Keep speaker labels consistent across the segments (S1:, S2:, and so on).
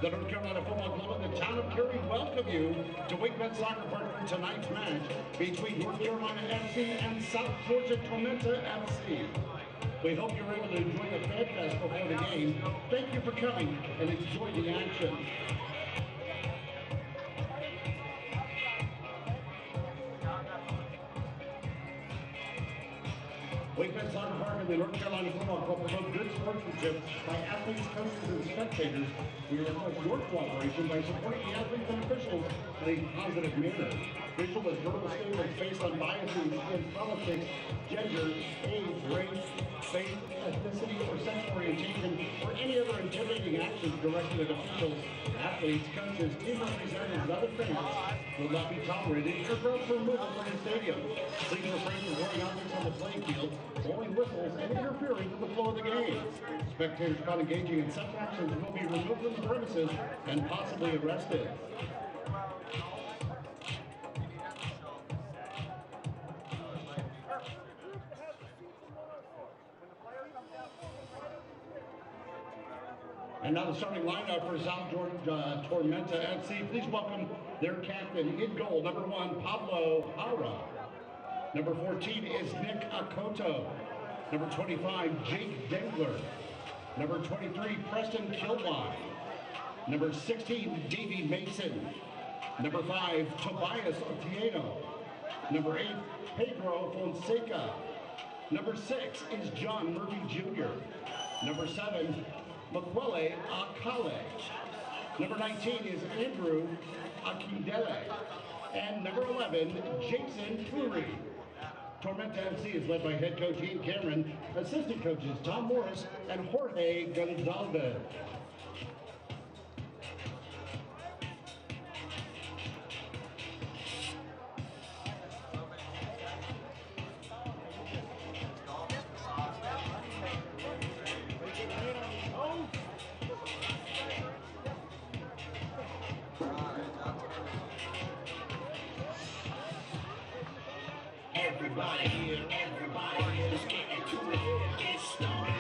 S1: The North Carolina Football Club and the town of Cary welcome you to WakeMed Soccer Park for tonight's match between North Carolina FC and South Georgia Tormenta FC. We hope you're able to enjoy the Fan Fest before the game. Thank you for coming and enjoy the action. WakeMed Soccer Park and the North Carolina Football Club promote good sportsmanship by athletes, coaches, and spectators. We request your cooperation by supporting the athletes and officials in a positive manner. Visual and verbal statements based on biases in politics, gender, age, race, faith, ethnicity, or sexual orientation, or any other intimidating actions directed at officials, athletes, coaches, team representatives, and other fans will not be tolerated or grounds for removal from the stadium. Please refrain from throwing objects on the playing field, blowing whistles, and interfering with the flow of the game. Spectators caught engaging in such actions will be removed from the premises and possibly arrested. And now the starting lineup for South Georgia Tormenta FC. Please welcome their captain in goal, number 1, Pablo Ara. Number 14 is Nick Akoto. Number 25, Jake Dengler. Number 23, Preston Kilby. Number 16, Davey Mason. Number 5, Tobias Otieno. Number 8, Pedro Fonseca. Number 6 is John Murphy Jr. Number 7, Makwele Akale. Number 19 is Andrew Akindele. And number 11, Jason Fury. Tormenta FC is led by head coach Ian Cameron, assistant coaches Tom Morris and Jorge Gonzalez. Everybody here, let's get into it. Get started.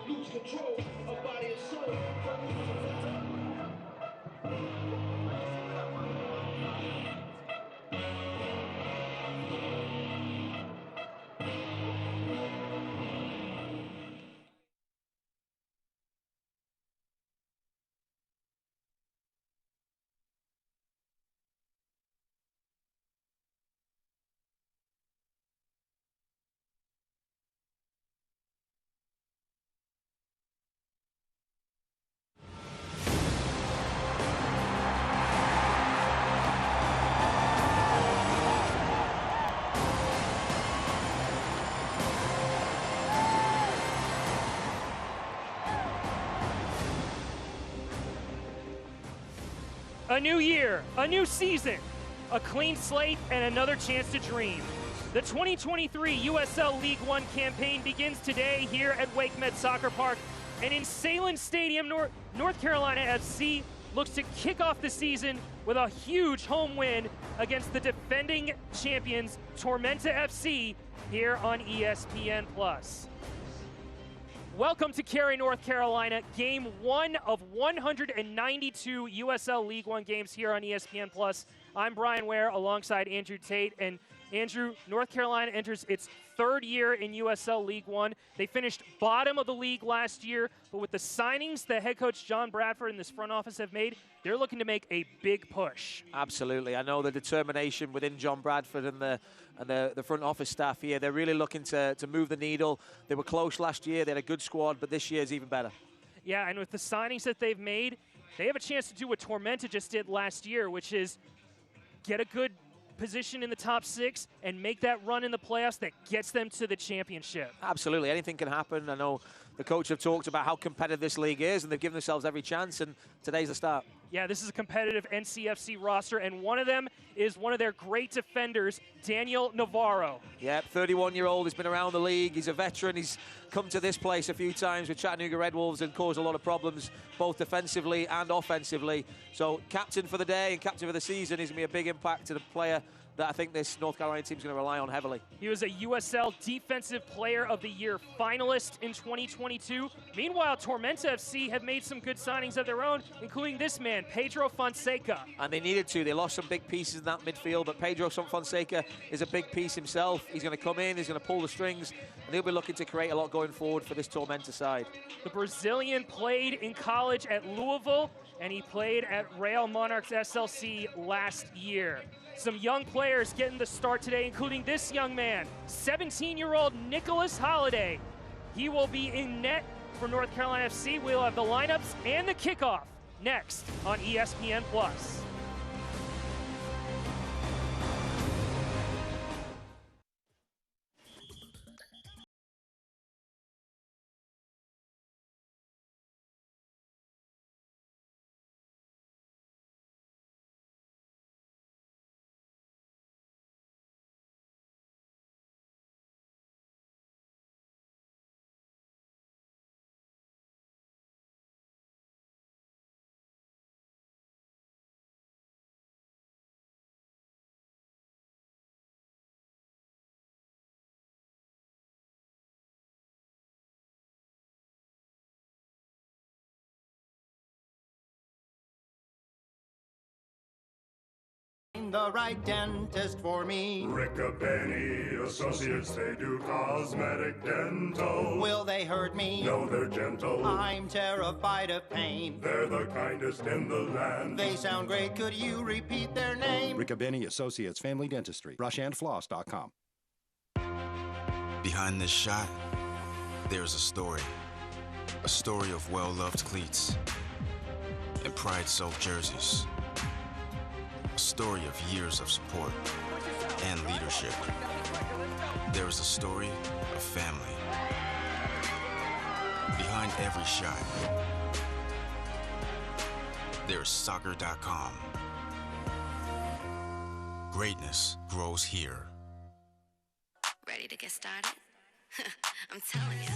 S1: Lose control of body and soul.
S2: A new year, a new season, a clean slate, and another chance to dream. The 2023 USL League One campaign begins today here at WakeMed Soccer Park, and in Salem Stadium, North Carolina FC looks to kick off the season with a huge home win against the defending champions Tormenta FC here on ESPN+. Welcome to Cary, North Carolina, game 1 of 192 USL League One games here on ESPN+. I'm Brian Ware alongside Andrew Tate, and Andrew, North Carolina enters its third year in USL League One. They finished bottom of the league last year, but with the signings that head coach John Bradford and this front office have made, they're looking to make a big push.
S3: Absolutely. I know the determination within John Bradford and the front office staff here. They're really looking to move the needle. They were close last year. They had a good squad, but this year's even better.
S2: Yeah, and with the signings that they've made, they have a chance to do what Tormenta just did last year, which is get a good position in the top 6 and make that run in the playoffs that gets them to the championship.
S3: Absolutely. Anything can happen. I know the coach have talked about how competitive this league is, and they've given themselves every chance, and today's the start.
S2: Yeah, this is a competitive NCFC roster, and one of them is one of their great defenders, Daniel Navarro.
S3: Yeah, 31-year-old. He's been around the league. He's a veteran. He's come to this place a few times with Chattanooga Red Wolves and caused a lot of problems, both defensively and offensively. So captain for the day and captain for the season is going to be a big impact to the player that I think this North Carolina team is going to rely on heavily.
S2: He was a USL Defensive Player of the Year finalist in 2022. Meanwhile, Tormenta FC have made some good signings of their own, including this man, Pedro Fonseca.
S3: And they needed to. They lost some big pieces in that midfield, but Pedro Fonseca is a big piece himself. He's going to come in, he's going to pull the strings, and he'll be looking to create a lot going forward for this Tormenta side.
S2: The Brazilian played in college at Louisville, and he played at Real Monarchs SLC last year. Some young players getting the start today, including this young man, 17-year-old Nicholas Holiday. He will be in net for North Carolina FC. We'll have the lineups and the kickoff next on ESPN+.
S4: The right dentist for me.
S5: Riccabene Associates, they do cosmetic dental.
S4: Will they hurt me?
S5: No, they're gentle.
S4: I'm terrified of pain.
S5: They're the kindest in the land.
S4: They sound great. Could you repeat their name?
S6: Riccabene Associates Family Dentistry. Brushhandfloss.com.
S7: Behind this shot, there's a story. A story of well-loved cleats and pride-soaked jerseys. A story of years of support and leadership. There is a story of family. Behind every shot, there's soccer.com. Greatness grows here.
S8: Ready to get started? I'm telling you.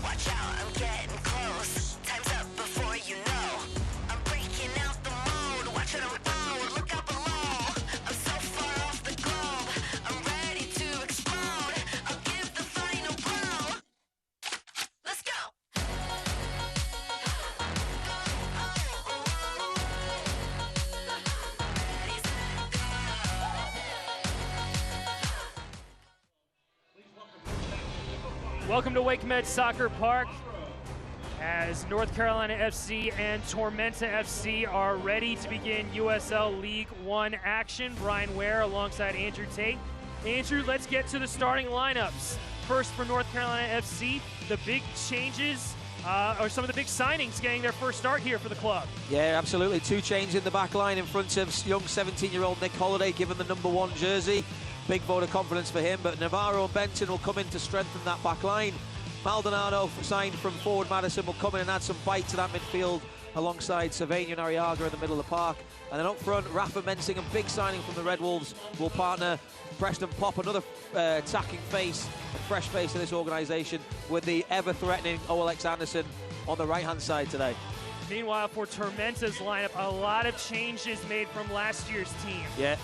S8: Watch out, I'm getting close. Time's up before you know. I'm breaking out the mold. Watch it unfold. Look out below. I'm so far off the globe. I'm ready to explode. I'll give the final blow. Let's go.
S2: Welcome to WakeMed Soccer Park as North Carolina FC and Tormenta FC are ready to begin USL League One action. Brian Ware alongside Andrew Tate. Andrew, let's get to the starting lineups. First for North Carolina FC, the big changes or some of the big signings getting their first start here for the club.
S3: Yeah, absolutely. 2 changes in the back line in front of young 17-year-old Nick Holiday, given the #1 jersey. Big vote of confidence for him, but Navarro and Benton will come in to strengthen that back line. Maldonado, signed from forward Madison, will come in and add some bite to that midfield alongside Sylvania and Arriaga in the middle of the park. And then up front, Rafa Mensing, a big signing from the Red Wolves, will partner Preston Pop, another attacking face, a fresh face of this organisation, with the ever-threatening OLX Anderson on the right-hand side today.
S2: Meanwhile, for Tormenta's lineup, a lot of changes made from last year's team.
S3: Yeah.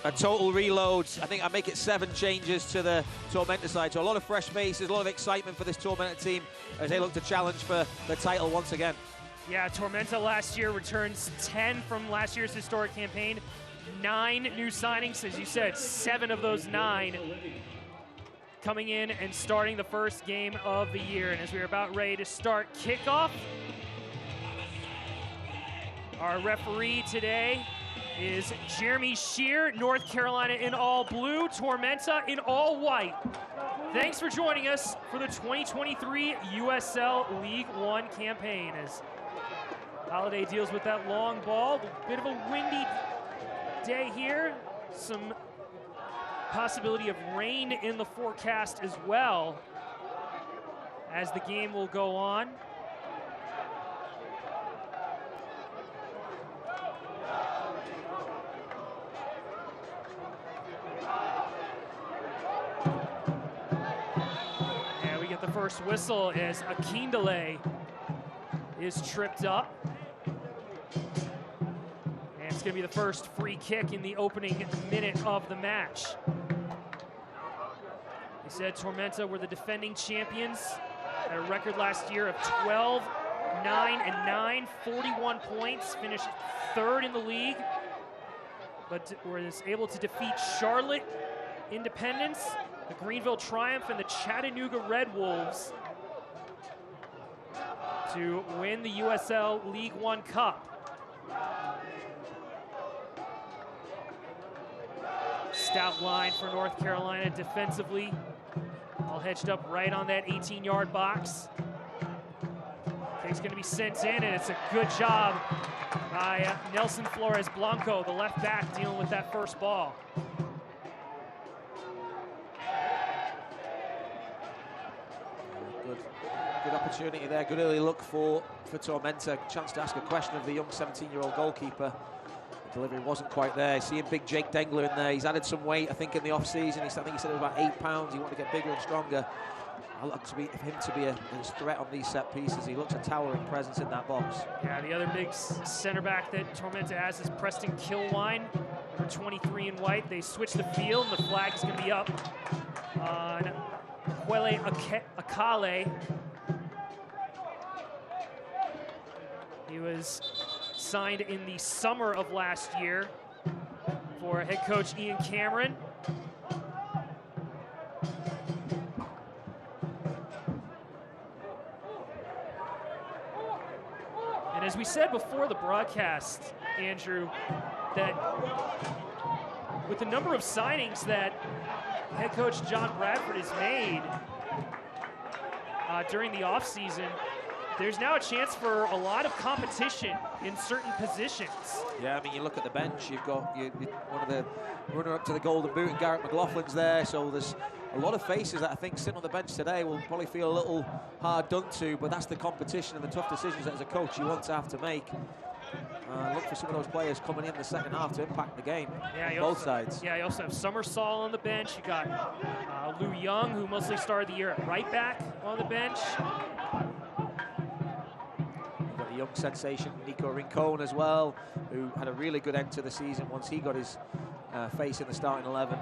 S3: A total reload. I think I make it 7 changes to the Tormenta side. So a lot of fresh faces, a lot of excitement for this Tormenta team as they look to challenge for the title once again.
S2: Yeah, Tormenta last year returns 10 from last year's historic campaign. 9 new signings, as you said, 7 of those 9 coming in and starting the first game of the year. And as we're about ready to start kickoff, our referee today is Jeremy Shear, North Carolina in all blue, Tormenta in all white. Thanks for joining us for the 2023 USL League One campaign as Holiday deals with that long ball. A bit of a windy day here. Some possibility of rain in the forecast as well as the game will go on. And we get the first whistle as Akindele is tripped up. And it's going to be the first free kick in the opening minute of the match. They said Tormenta were the defending champions at a record last year of 12, 9, and 9, 41 points, finished 3rd in the league, but was able to defeat Charlotte Independence, the Greenville Triumph, and the Chattanooga Red Wolves to win the USL League One Cup. Stout line for North Carolina defensively. All hedged up right on that 18-yard box. Kick's going to be sent in, and it's a good job by Nelson Flores Blanco, the left back, dealing with that first ball.
S3: Good opportunity there, good early look for Tormenta. Chance to ask a question of the young 17-year-old goalkeeper. The delivery wasn't quite there. Seeing big Jake Dengler in there. He's added some weight, I think, in the off-season. I think he said it was about 8 pounds. He wanted to get bigger and stronger. I look for him to be a threat on these set pieces. He looks a towering presence in that box.
S2: Yeah, the other big center back that Tormenta has is Preston Kilwine, number 23 in white. They switch the field, and the flag is going to be up on Kwele Akale. He was signed in the summer of last year for head coach Ian Cameron. And as we said before the broadcast, Andrew, that with the number of signings that head coach John Bradford has made during the offseason, there's now a chance for a lot of competition in certain positions. Yeah,
S3: I mean, you look at the bench, you've got one of the runner-up to the Golden Boot, and Garrett McLaughlin's there, so there's a lot of faces that I think sitting on the bench today will probably feel a little hard done to, but that's the competition and the tough decisions that as a coach you want to have to make. Look for some of those players coming in the second half to impact the game on both sides.
S2: Yeah, you also have Summersall on the bench. You got Lou Young, who mostly started the year at right back on the bench.
S3: Young sensation Nico Rincon as well, who had a really good end to the season once he got his face in the starting 11.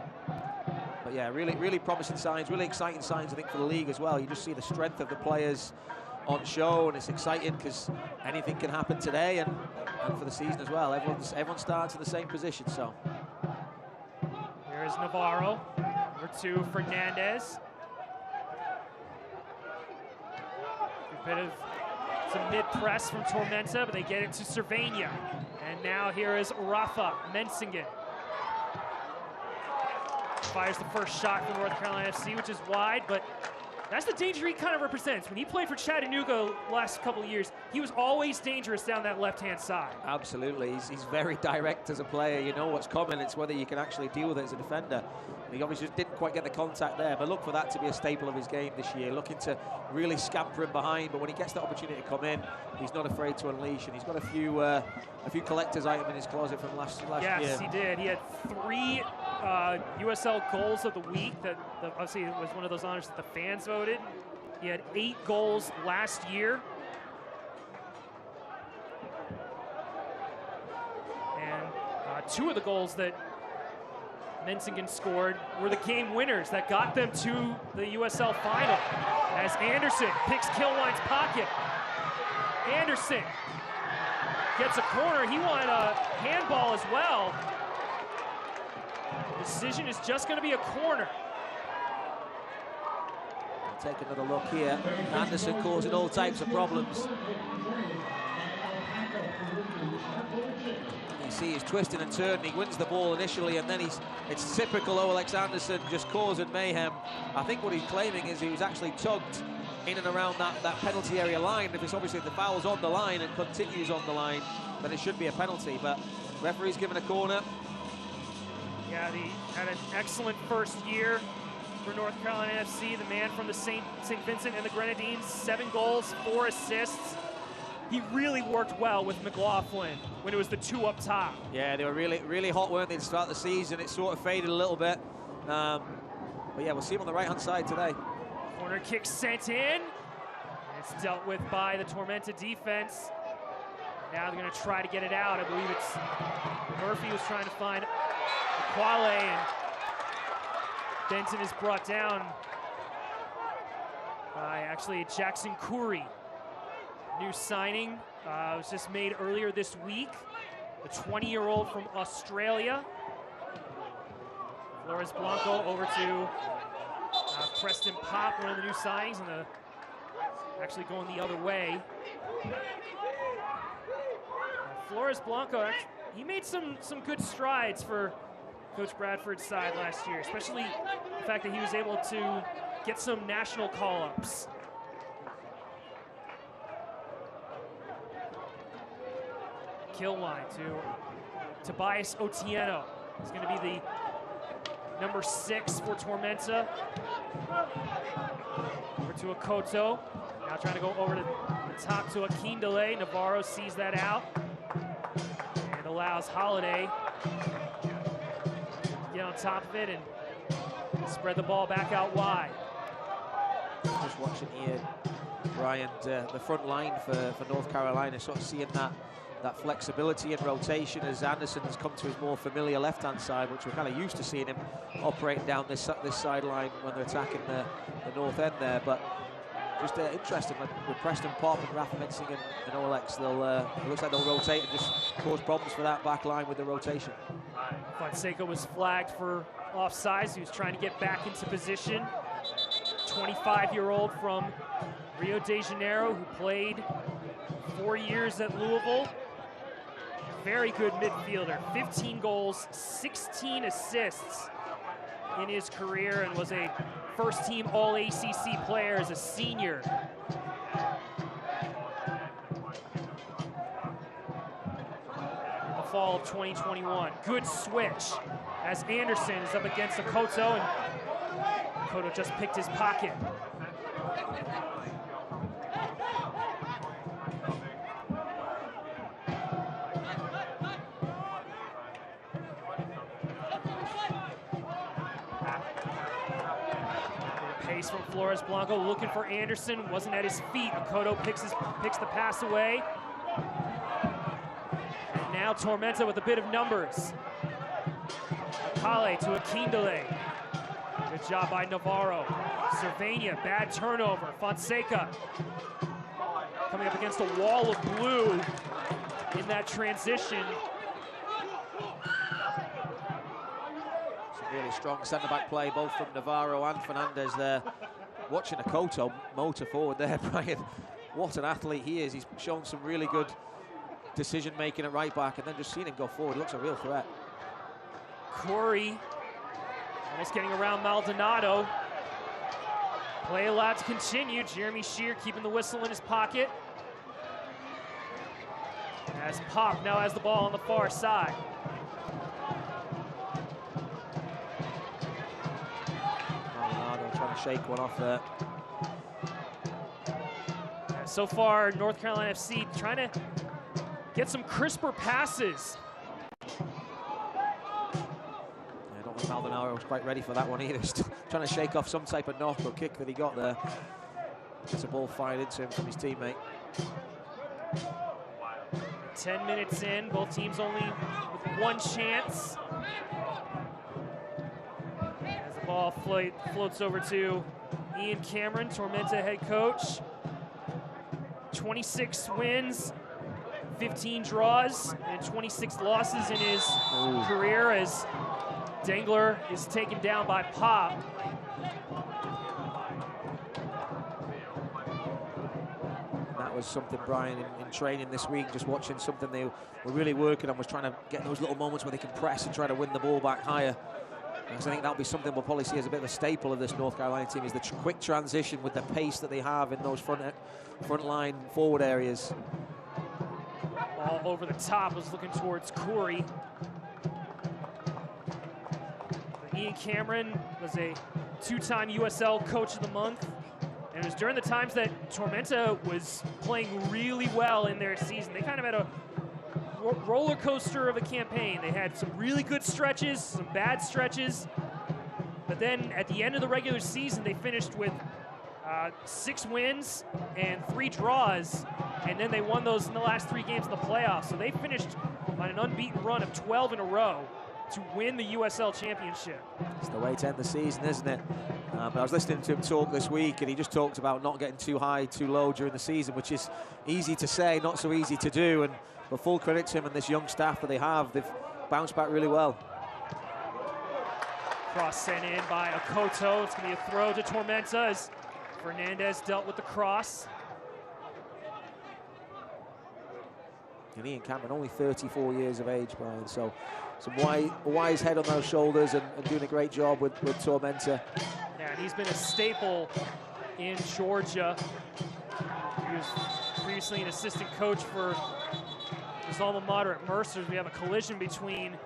S3: But yeah, really promising signs, really exciting signs, I think, for the league as well. You just see the strength of the players on show, and it's exciting because anything can happen today and for the season as well. Everyone starts in the same position, so.
S2: Here's Navarro, number 2, Fernandez. A bit of some mid-press from Tormenta, but they get it to Cervania. And now here is Rafa Mensingen. Fires the first shot for North Carolina FC, which is wide, but that's the danger he kind of represents. When he played for Chattanooga last couple of years, he was always dangerous down that left-hand side.
S3: Absolutely. He's very direct as a player. You know what's coming. It's whether you can actually deal with it as a defender. He obviously just didn't quite get the contact there, but look for that to be a staple of his game this year, looking to really scamper him behind, but when he gets the opportunity to come in, he's not afraid to unleash, and he's got a few collector's items in his closet from last year.
S2: Yes, he did. He had 3 USL goals of the week. Obviously, it was one of those honors that the fans voted. He had 8 goals last year. And 2 of the goals that Mensingen scored were the game winners that got them to the USL final. As Anderson picks Kilwine's pocket. Anderson gets a corner. He wanted a handball as well. The decision is just going to be a corner.
S3: Take another look here. Anderson causing all types of problems. You see he's twisting and turning. He wins the ball initially, and then it's typical Alex Anderson just causing mayhem. I think what he's claiming is he was actually tugged in and around that penalty area line. If it's obviously the foul's on the line and continues on the line, then it should be a penalty, but referee's given a corner.
S2: Yeah, he had an excellent first year for North Carolina FC, the man from the St. Vincent and the Grenadines, 7 goals, 4 assists. He really worked well with McLaughlin when it was the 2 up top. Yeah, they were really hot, weren't they, to start the season? It sort of faded a little bit. But yeah, we'll see him on the right-hand side today. Corner kick sent in. It's dealt with by the Tormenta defense. Now they're going to try to get it out. I believe it's Murphy was trying to find Quale, and Benton is brought down by actually Jackson Curry. New signing was just made earlier this week. A 20-year-old from Australia. Flores Blanco over to Preston Pop, one of the new signings, and actually going the other way. Flores Blanco, he made some good strides for Coach Bradford's side last year, especially the fact that he was able to get some national call-ups. Kilwine to Tobias Otieno. He's going to be the number 6 for Tormenta. Over to Akoto. Now trying to go over to the top to Akindele. Navarro sees that out and allows Holiday to get on top of it and spread the ball back out wide.
S3: Just watching here, Brian, the front line for North Carolina, sort of seeing that flexibility and rotation as Anderson has come to his more familiar left-hand side, which we're kind of used to seeing him operating down this sideline when they're attacking the north end there. But just interesting with Preston Pop and Rafa Mensingen and Olex, it looks like they'll rotate and just cause problems for that back line with the rotation.
S2: Fonseca was flagged for offsides. He was trying to get back into position. 25-year-old from Rio de Janeiro who played 4 years at Louisville. Very good midfielder, 15 goals, 16 assists in his career, and was a first-team All-ACC player as a senior. In the fall of 2021. Good switch as Anderson is up against Akoto, and Akoto just picked his pocket. From Flores Blanco looking for Anderson, wasn't at his feet. Akoto picks the pass away. And now Tormenta with a bit of numbers. Akale to Akindele. Good job by Navarro. Cervania, bad turnover. Fonseca coming up against a wall of blue in that transition.
S3: Really strong centre-back play, both from Navarro and Fernandez there. Watching Akoto motor forward there, Brian. What an athlete he is. He's shown some really good decision-making at right-back, and then just seeing him go forward looks a real threat.
S2: Corey almost getting around Maldonado. Play allowed to continue. Jeremy Shear keeping the whistle in his pocket. As Pop now has the ball on the far side.
S3: Trying to shake one off there.
S2: Yeah, so far, North Carolina FC trying to get some crisper passes.
S3: I don't think Maldonado was quite ready for that one either. Still trying to shake off some type of knock or kick that he got there. Gets a ball fired into him from his teammate.
S2: 10 minutes in, both teams only with one chance. As the ball floats over to Ian Cameron, Tormenta head coach. 26 wins, 15 draws, and 26 losses in his career as Dengler is taken down by Pop.
S3: That was something, Brian, in training this week, just watching something they were really working on, was trying to get those little moments where they can press and try to win the ball back higher. Because I think that'll be something we'll probably see as a bit of a staple of this North Carolina team, is the quick transition with the pace that they have in those front line forward areas.
S2: Ball over the top, was looking towards Corey. Ian Cameron was a two-time USL Coach of the Month. And it was during the times that Tormenta was playing really well in their season. They kind of had a roller coaster of a campaign. They had some really good stretches, some bad stretches. But then at the end of the regular season, they finished with 6 wins and 3 draws. And then they won those in the last 3 games of the playoffs. So they finished on an unbeaten run of 12 in a row to win the USL Championship.
S3: It's the way to end the season, isn't it? But I was listening to him talk this week, and he just talked about not getting too high, too low during the season, which is easy to say, not so easy to do. And but full credit to him and this young staff that they have. They've bounced back really well.
S2: Cross sent in by Akoto. It's going to be a throw to Tormenta as Fernandez dealt with the cross.
S3: And Ian Cameron, only 34 years of age, Brian, so some wise head on those shoulders and doing a great job with Tormenta.
S2: Yeah, and he's been a staple in Georgia. He was previously an assistant coach for his alma mater at Mercer. We have a collision between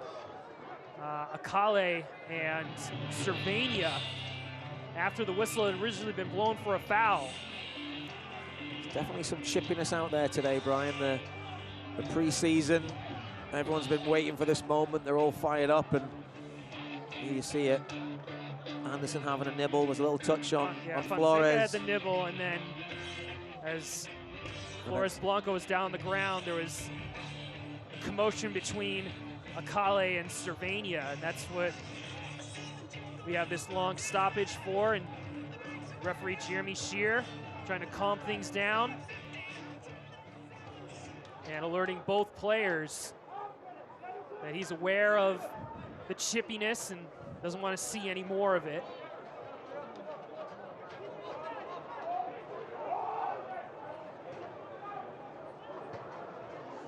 S2: Akale and Cervania after the whistle had originally been blown for a foul.
S3: There's definitely some chippiness out there today, Brian. The pre-season, everyone's been waiting for this moment. They're all fired up, and here you see it. Anderson having a nibble. There's a little touch on Flores.
S2: Had the nibble, and then as Flores Blanco was down on the ground, there was a commotion between Akale and Cervania, and that's what we have this long stoppage for. And referee Jeremy Shear trying to calm things down and alerting both players that he's aware of the chippiness and doesn't want to see any more of it.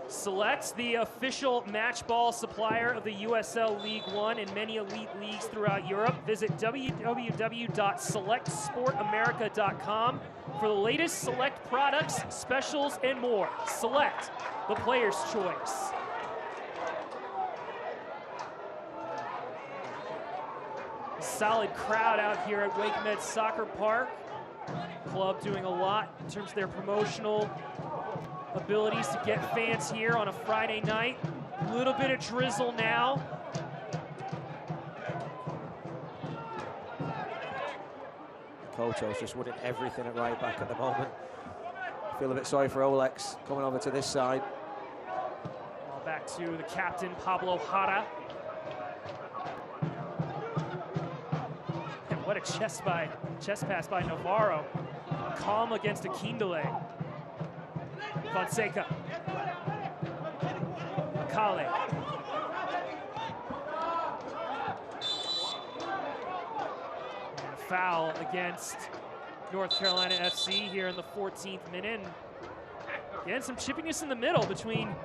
S2: Select, the official match ball supplier of the USL League One and many elite leagues throughout Europe. Visit www.selectsportamerica.com for the latest Select products, specials, and more. Select, the player's choice. A solid crowd out here at WakeMed Soccer Park. Club doing a lot in terms of their promotional abilities to get fans here on a Friday night. A little bit of drizzle now.
S3: Koto's just winning everything at right back at the moment. I feel a bit sorry for Olex coming over to this side.
S2: Ball back to the captain, Pablo Jara. And what a chest pass by Navarro. Calm against Akindele. Fonseca. Akale. And a foul against North Carolina FC here in the 14th minute. Again, some chippiness in the middle between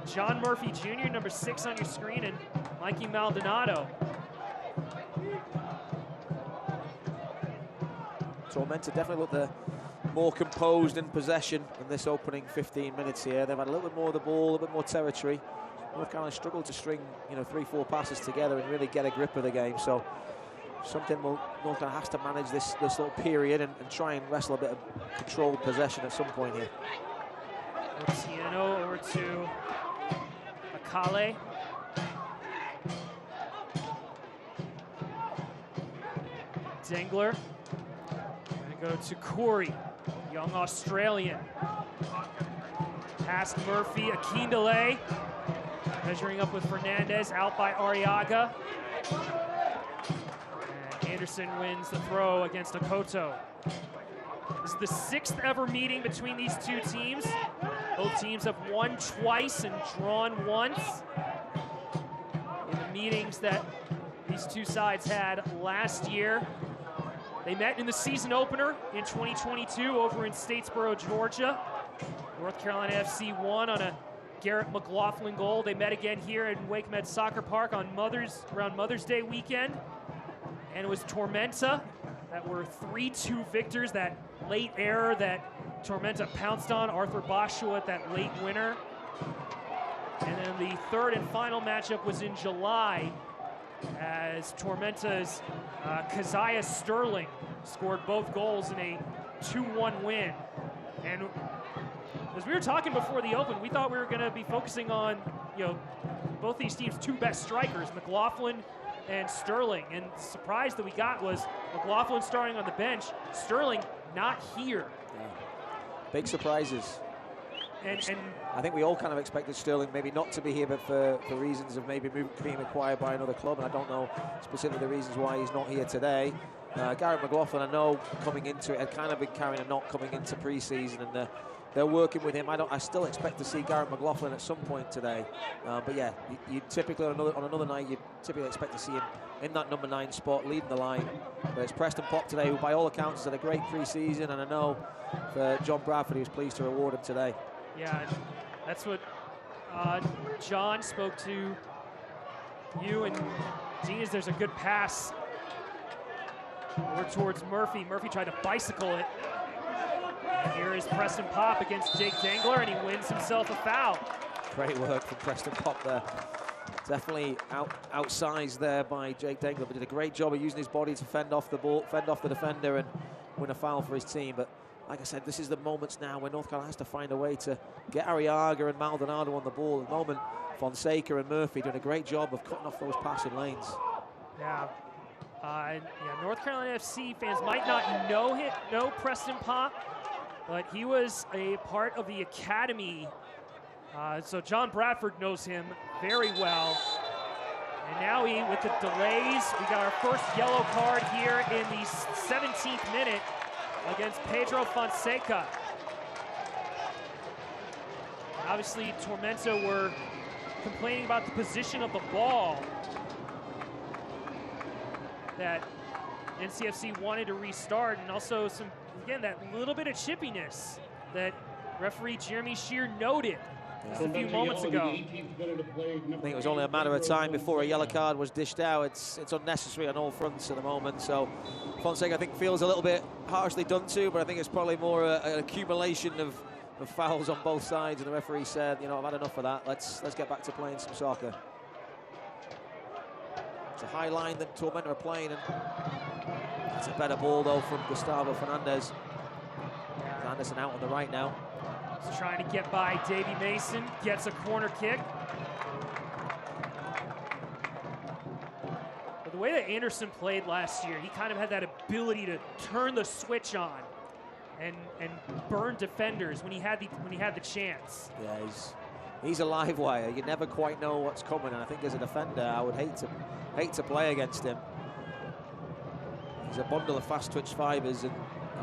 S2: John Murphy Jr., number 6 on your screen, and Mikey Maldonado.
S3: Tormenta definitely looked more composed in possession in this opening 15 minutes here. They've had a little bit more of the ball, a little bit more territory. North Carolina struggled to string, 3-4 passes together and really get a grip of the game. So something North Carolina has to manage this little period and try and wrestle a bit of controlled possession at some point here.
S2: Otieno over to Akale. Dengler. Gonna go to Corey, young Australian. Past Murphy, Akindele. Measuring up with Fernandez, out by Arriaga. And Anderson wins the throw against Okoto. This is the 6th ever meeting between these two teams. Both teams have won twice and drawn once. In the meetings that these two sides had last year. They met in the season opener in 2022 over in Statesboro, Georgia. North Carolina FC won on a Garrett McLaughlin goal. They met again here in Wake Med Soccer Park on around Mother's Day weekend. And it was Tormenta that were 3-2 victors. That late error that Tormenta pounced on, Arthur Boschua at that late winner. And then the third and final matchup was in July as Tormenta's Keziah Sterling scored both goals in a 2-1 win. And as we were talking before the Open, we thought we were going to be focusing on, both these teams' two best strikers, McLaughlin and Sterling. And the surprise that we got was McLaughlin starting on the bench, Sterling not here.
S3: Yeah. Big surprises.
S2: And
S3: I think we all kind of expected Sterling maybe not to be here, but for reasons of maybe being acquired by another club, and I don't know specifically the reasons why he's not here today. Garrett McLaughlin, I know coming into it, had kind of been carrying a knock coming into pre-season, and they're working with him. I still expect to see Garrett McLaughlin at some point today. But yeah, you typically on another night, you typically expect to see him in that number 9 spot, leading the line. But it's Preston Pop today, who by all accounts has had a great pre-season, and I know for John Bradford, he was pleased to reward him today.
S2: Yeah, that's what John spoke to you and Dean, is there's a good pass over towards Murphy. Murphy tried to bicycle it. And here is Preston Pop against Jake Dengler, and he wins himself a foul.
S3: Great work from Preston Pop there. Definitely outsized there by Jake Dengler, but did a great job of using his body to fend off the ball, fend off the defender, and win a foul for his team. But like I said, this is the moments now where North Carolina has to find a way to get Arriaga and Maldonado on the ball. At the moment, Fonseca and Murphy doing a great job of cutting off those passing lanes.
S2: Yeah, North Carolina FC fans might not know Preston Pop, but he was a part of the academy. So John Bradford knows him very well. And now with the delays, we got our first yellow card here in the 17th minute against Pedro Fonseca. And obviously, Tormenta were complaining about the position of the ball that NCFC wanted to restart, and also that little bit of chippiness that referee Jeremy Shear noted just a few moments ago.
S3: I think it was only a matter of time before a yellow card was dished out. It's unnecessary on all fronts at the moment. So Fonseca, I think, feels a little bit harshly done to, but I think it's probably more an accumulation of fouls on both sides. And the referee said, I've had enough of that. Let's get back to playing some soccer. It's a high line that Tormenta are playing, and it's a better ball though from Gustavo Fernandez. Anderson out on the right now.
S2: He's trying to get by Davy Mason, gets a corner kick. But the way that Anderson played last year, he kind of had that ability to turn the switch on and burn defenders when he had the chance.
S3: Yeah, he's a live wire. You never quite know what's coming, and I think as a defender, I would hate to play against him. He's a bundle of fast twitch fibers, and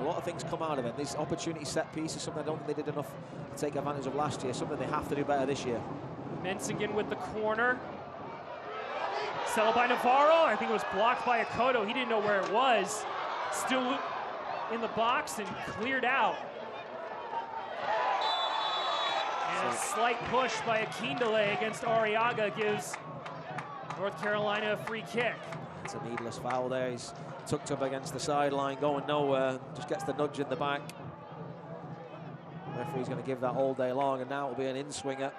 S3: a lot of things come out of him. This opportunity set piece is something I don't think they did enough to take advantage of last year, something they have to do better this year.
S2: Mensigan with the corner. Sell by Navarro. I think it was blocked by Okoto. He didn't know where it was. Still in the box and cleared out. And a slight push by Akindele against Arriaga gives North Carolina a free kick.
S3: It's a needless foul there. He's tucked up against the sideline, going nowhere, just gets the nudge in the back. The referee's going to give that all day long, and now it'll be an in-swinger.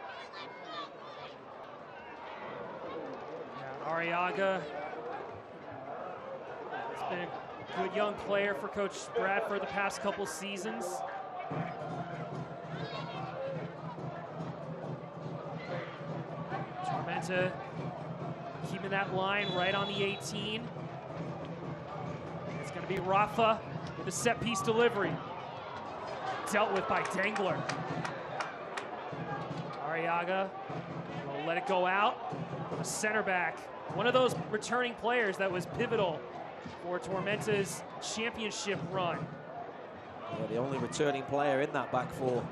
S2: Yeah, Arriaga been a good young player for Coach Bradford the past couple seasons. Tormenta keeping that line right on the 18. It's going to be Rafa with a set-piece delivery. Dealt with by Dangler. Arriaga will let it go out. A center back. One of those returning players that was pivotal for Tormenta's championship run.
S3: Yeah, the only returning player in that back four.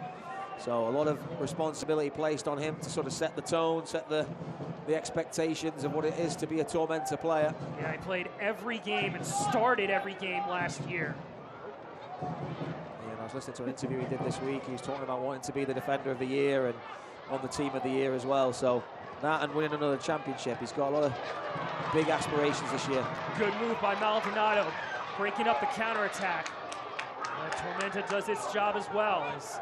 S3: So a lot of responsibility placed on him to sort of set the tone, set the expectations of what it is to be a Tormenta player.
S2: Yeah, he played every game and started every game last year.
S3: Yeah, and I was listening to an interview he did this week. He was talking about wanting to be the defender of the year and on the team of the year as well. So that and winning another championship, he's got a lot of big aspirations this year.
S2: Good move by Maldonado, breaking up the counterattack. Tormenta does its job as well. As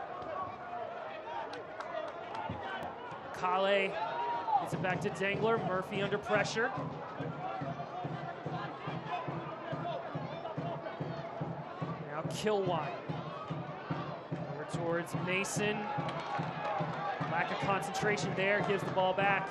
S2: Kale gets it back to Dangler. Murphy under pressure. Now Kilwine. Over towards Mason. Lack of concentration there, gives the ball back.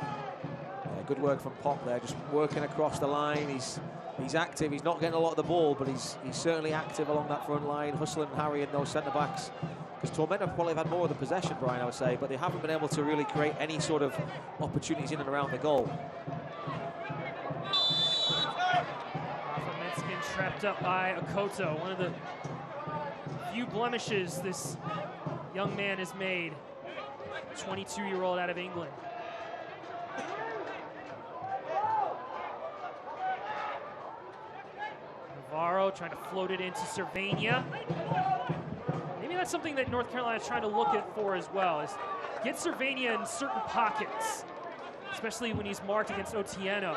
S3: Yeah, good work from Pop there, just working across the line. He's active, he's not getting a lot of the ball, but he's certainly active along that front line, hustling and harrying those centre-backs. Because Tormenta probably have had more of the possession, Brian, I would say, but they haven't been able to really create any sort of opportunities in and around the goal.
S2: Metzgen trapped up by Akoto, one of the few blemishes this young man has made. 22-year-old out of England. Navarro trying to float it into Cervania. Maybe that's something that North Carolina is trying to look at for as well, is get Cervania in certain pockets, especially when he's marked against Otieno.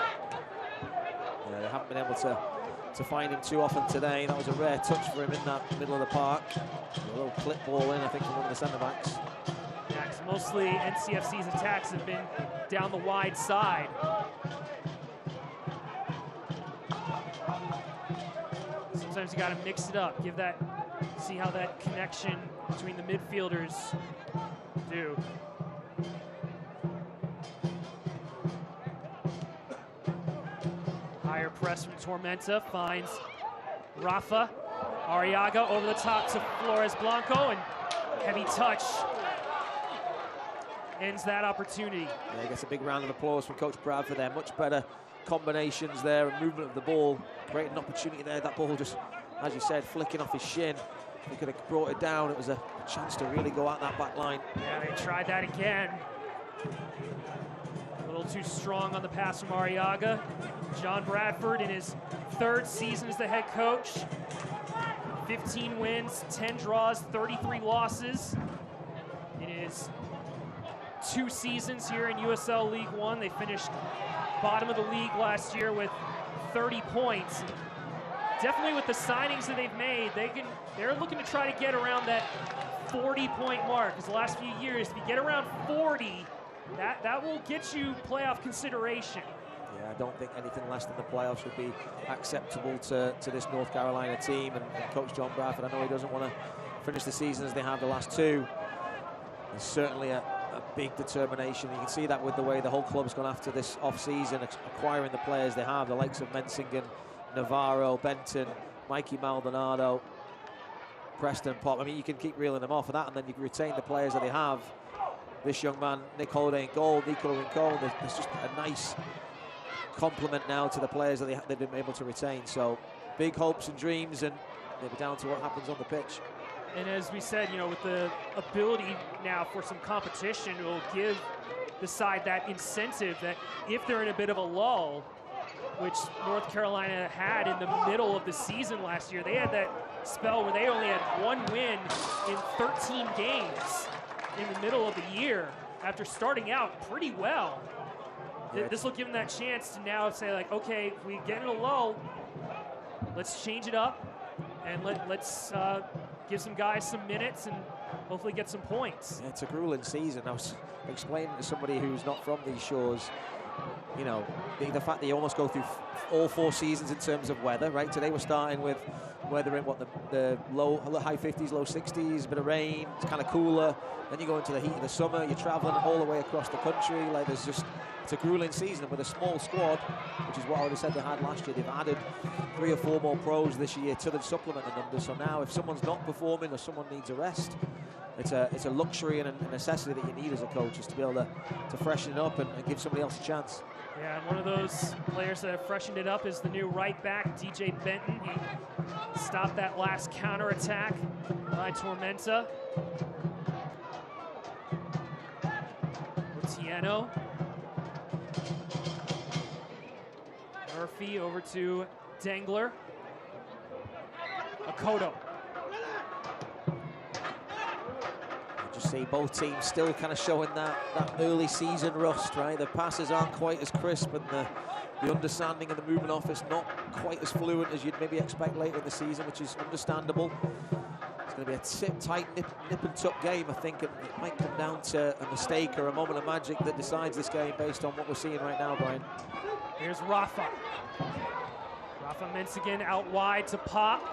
S3: Yeah, they haven't been able to find him too often today. That was a rare touch for him in that middle of the park. A little clip ball in, I think, from one of the centre-backs.
S2: Yeah, 'cause mostly NCFC's attacks have been down the wide side. Sometimes you got to mix it up, see how that connection between the midfielders do. Higher press from Tormenta, finds Rafa. Arriaga over the top to Flores Blanco, and heavy touch ends that opportunity.
S3: Yeah, he gets a big round of applause from Coach Bradford there. Much better combinations there and movement of the ball. Created an opportunity there. That ball just, as you said, flicking off his shin. He could have brought it down. It was a chance to really go at that back line.
S2: Yeah, they tried that again. A little too strong on the pass from Arriaga. John Bradford in his third season as the head coach. 15 wins, 10 draws, 33 losses. In his 2 seasons here in USL League One, they finished bottom of the league last year with 30 points. Definitely with the signings that they've made, they're looking to try to get around that 40-point mark. Because the last few years, if you get around 40, that will get you playoff consideration.
S3: Yeah, I don't think anything less than the playoffs would be acceptable to this North Carolina team. And Coach John Bradford, I know he doesn't want to finish the season as they have the last 2. There's certainly a big determination. You can see that with the way the whole club's gone after this off-season, acquiring the players they have, the likes of Mensingen, Navarro, Benton, Mikey Maldonado, Preston Pop. I mean, you can keep reeling them off of that, and then you can retain the players that they have. This young man, Nick Holiday in goal, Nico Rincon, there's just a nice complement now to the players that they've been able to retain. So big hopes and dreams, and maybe down to what happens on the pitch.
S2: And as we said, you know, with the ability now for some competition, it will give the side that incentive that if they're in a bit of a lull, which North Carolina had in the middle of the season last year, they had that spell where they only had 1 win in 13 games in the middle of the year after starting out pretty well. Yeah. This will give them that chance to now say, like, okay, if we get in a lull, let's change it up and let's give some guys some minutes and hopefully get some points.
S3: Yeah, it's a grueling season. I was explaining to somebody who's not from these shores you know, the fact that you almost go through all 4 seasons in terms of weather, right? Today we're starting with weather in what the high 50s, low 60s, a bit of rain, it's kind of cooler. Then you go into the heat of the summer, you're traveling all the way across the country. Like it's a grueling season. And with a small squad, which is what I would have said they had last year, they've added 3 or 4 more pros this year to supplement the numbers. So now if someone's not performing or someone needs a rest, it's a luxury and a necessity that you need as a coach, is to be able to freshen it up and give somebody else a chance.
S2: Yeah, and one of those players that have freshened it up is the new right back, DJ Benton. He stopped that last counterattack by Tormenta. Otieno. Murphy over to Dengler. Akoto.
S3: Just see both teams still kind of showing that early season rust, right? The passes aren't quite as crisp, and the understanding and the movement off is not quite as fluent as you'd maybe expect later in the season, which is understandable. It's going to be a tight nip and tuck game, I think. It might come down to a mistake or a moment of magic that decides this game based on what we're seeing right now, Brian.
S2: Here's Rafa. Rafa Mensigan out wide to Pop.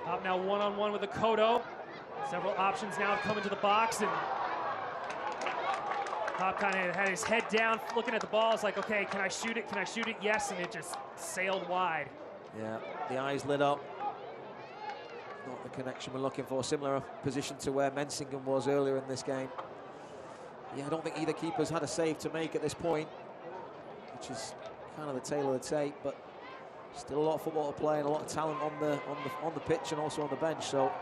S2: Pop now one-on-one with Akoto. Several options now have come into the box, and Pop kind of had his head down looking at the ball. It's like, okay, can I shoot it? Can I shoot it? Yes, and it just sailed wide.
S3: Yeah, the eyes lit up. Not the connection we're looking for. Similar position to where Mensigan was earlier in this game. Yeah, I don't think either keeper's had a save to make at this point, which is kind of the tail of the tape, but still a lot of football to play and a lot of talent on the pitch and also on the bench. So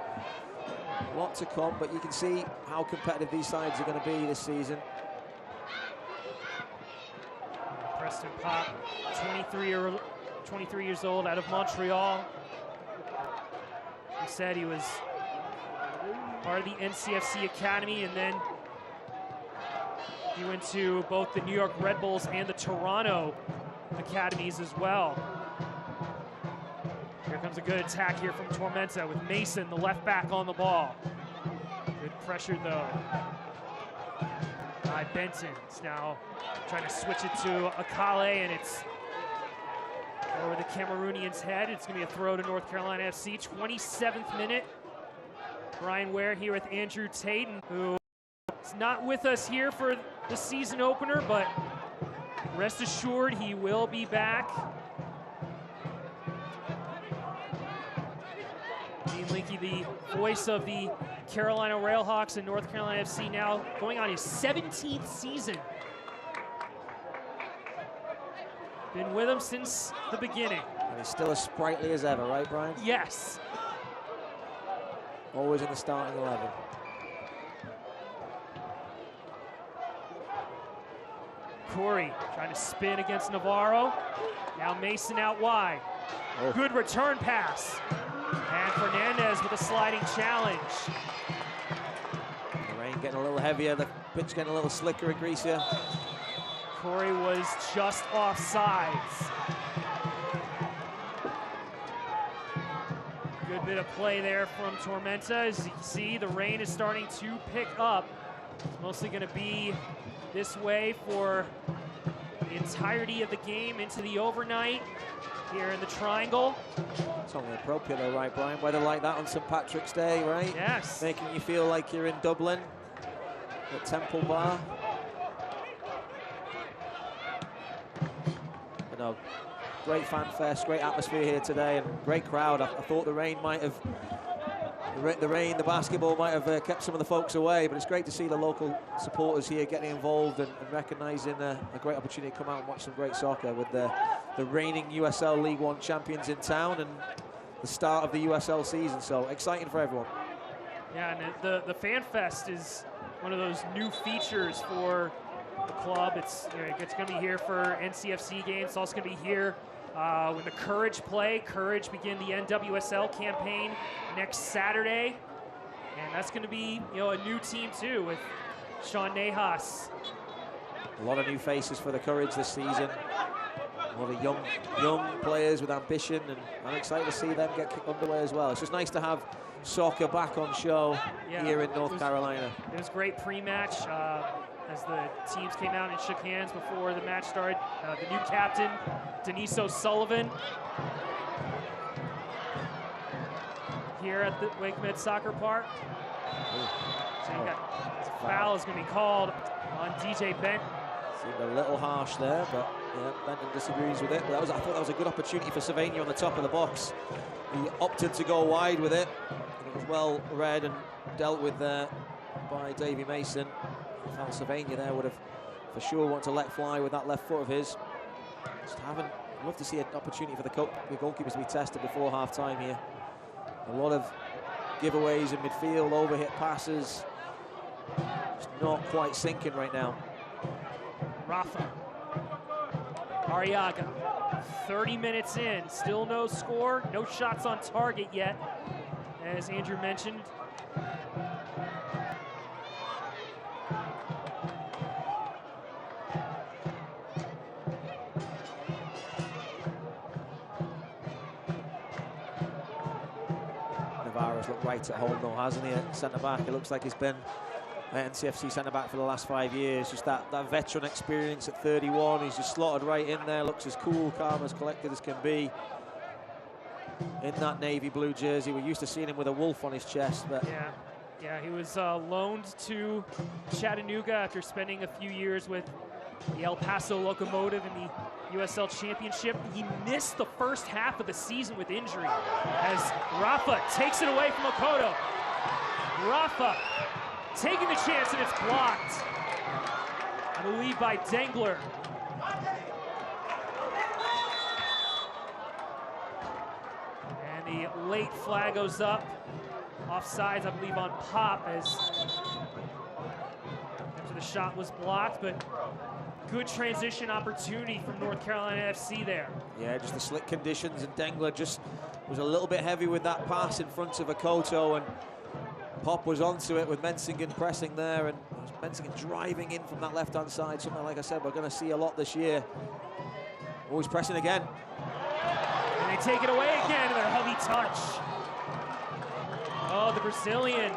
S3: a lot to come, but you can see how competitive these sides are going to be this season.
S2: Preston Pop, 23 years old, out of Montreal. He said he was part of the NCFC Academy, and then he went to both the New York Red Bulls and the Toronto Academies as well. Here comes a good attack here from Tormenta with Mason, the left back, on the ball. Good pressure though by Benton. It's now trying to switch it to Akale, and it's over the Cameroonian's head. It's going to be a throw to North Carolina FC. 27th minute. Brian Ware here with Andrew Tatum, who is not with us here for the season opener, but rest assured he will be back. Dean Linke, the voice of the Carolina Railhawks and North Carolina FC, now going on his 17th season. Been with him since the beginning.
S3: And he's still as sprightly as ever, right, Brian?
S2: Yes.
S3: Always in the starting 11.
S2: Corey trying to spin against Navarro. Now Mason out wide.
S3: Oh.
S2: Good return pass. And Fernandez with a sliding challenge.
S3: The rain getting a little heavier, the pitch getting a little slicker and greasier.
S2: Corey was just offsides. Good bit of play there from Tormenta. As you can see, the rain is starting to pick up. It's mostly going to be this way for the entirety of the game into the overnight here in the Triangle.
S3: It's only appropriate though, right, Brian? Weather like that on St. Patrick's Day, right?
S2: Yes.
S3: Making you feel like you're in Dublin at Temple Bar. But no, great fan fest, great atmosphere here today, and great crowd. I thought the rain might have, the basketball might have kept some of the folks away, but it's great to see the local supporters here getting involved and recognising a great opportunity to come out and watch some great soccer with the reigning USL League One champions in town and the start of the USL season. So exciting for everyone.
S2: Yeah, and the Fan Fest is one of those new features for the club. It's going to be here for NCFC games. It's also going to be here when the Courage play. Courage begin the NWSL campaign next Saturday, and that's going to be a new team too with Sean Nahas.
S3: A lot of new faces for the Courage this season. A lot of young players with ambition, and I'm excited to see them get kicked underway as well. It's just nice to have soccer back on show here in North Carolina.
S2: It was great pre-match. as the teams came out and shook hands before the match started. The new captain, Denise O'Sullivan, here at the WakeMed Soccer Park. So you got foul is going to be called on DJ Benton.
S3: Seemed a little harsh there, but yeah, Benton disagrees with it. But I thought that was a good opportunity for Savania on the top of the box. He opted to go wide with it. And it was well read and dealt with there by Davy Mason. I felt Savania there would have for sure wanted to let fly with that left foot of his. Just haven't. I'd love to see an opportunity for the goalkeepers to be tested before half time here. A lot of giveaways in midfield, overhit passes. Just not quite sinking right now.
S2: Rafa. Arriaga. 30 minutes in, still no score, no shots on target yet, as Andrew mentioned.
S3: Navarro's looked right at home though, hasn't he, at centre-back? It looks like he's been NCFC centre-back for the last 5 years. Just that veteran experience at 31. He's just slotted right in there, looks as cool, calm, as collected as can be. In that navy blue jersey. We're used to seeing him with a wolf on his chest, but...
S2: Yeah, he was loaned to Chattanooga after spending a few years with the El Paso Locomotive in the USL Championship. He missed the first half of the season with injury as Rafa takes it away from Okoto. Rafa taking the chance, and it's blocked, I believe, by Dengler. And the late flag goes up. Offsides, I believe, on Pop, as after the shot was blocked, but good transition opportunity from North Carolina FC there.
S3: Yeah, just the slick conditions, and Dengler just was a little bit heavy with that pass in front of Okoto, and Pop was onto it with Mensingen pressing there, and Mensingen driving in from that left-hand side. Something, like I said, we're going to see a lot this year. Always pressing again.
S2: And they take it away again with a heavy touch. Oh, the Brazilian.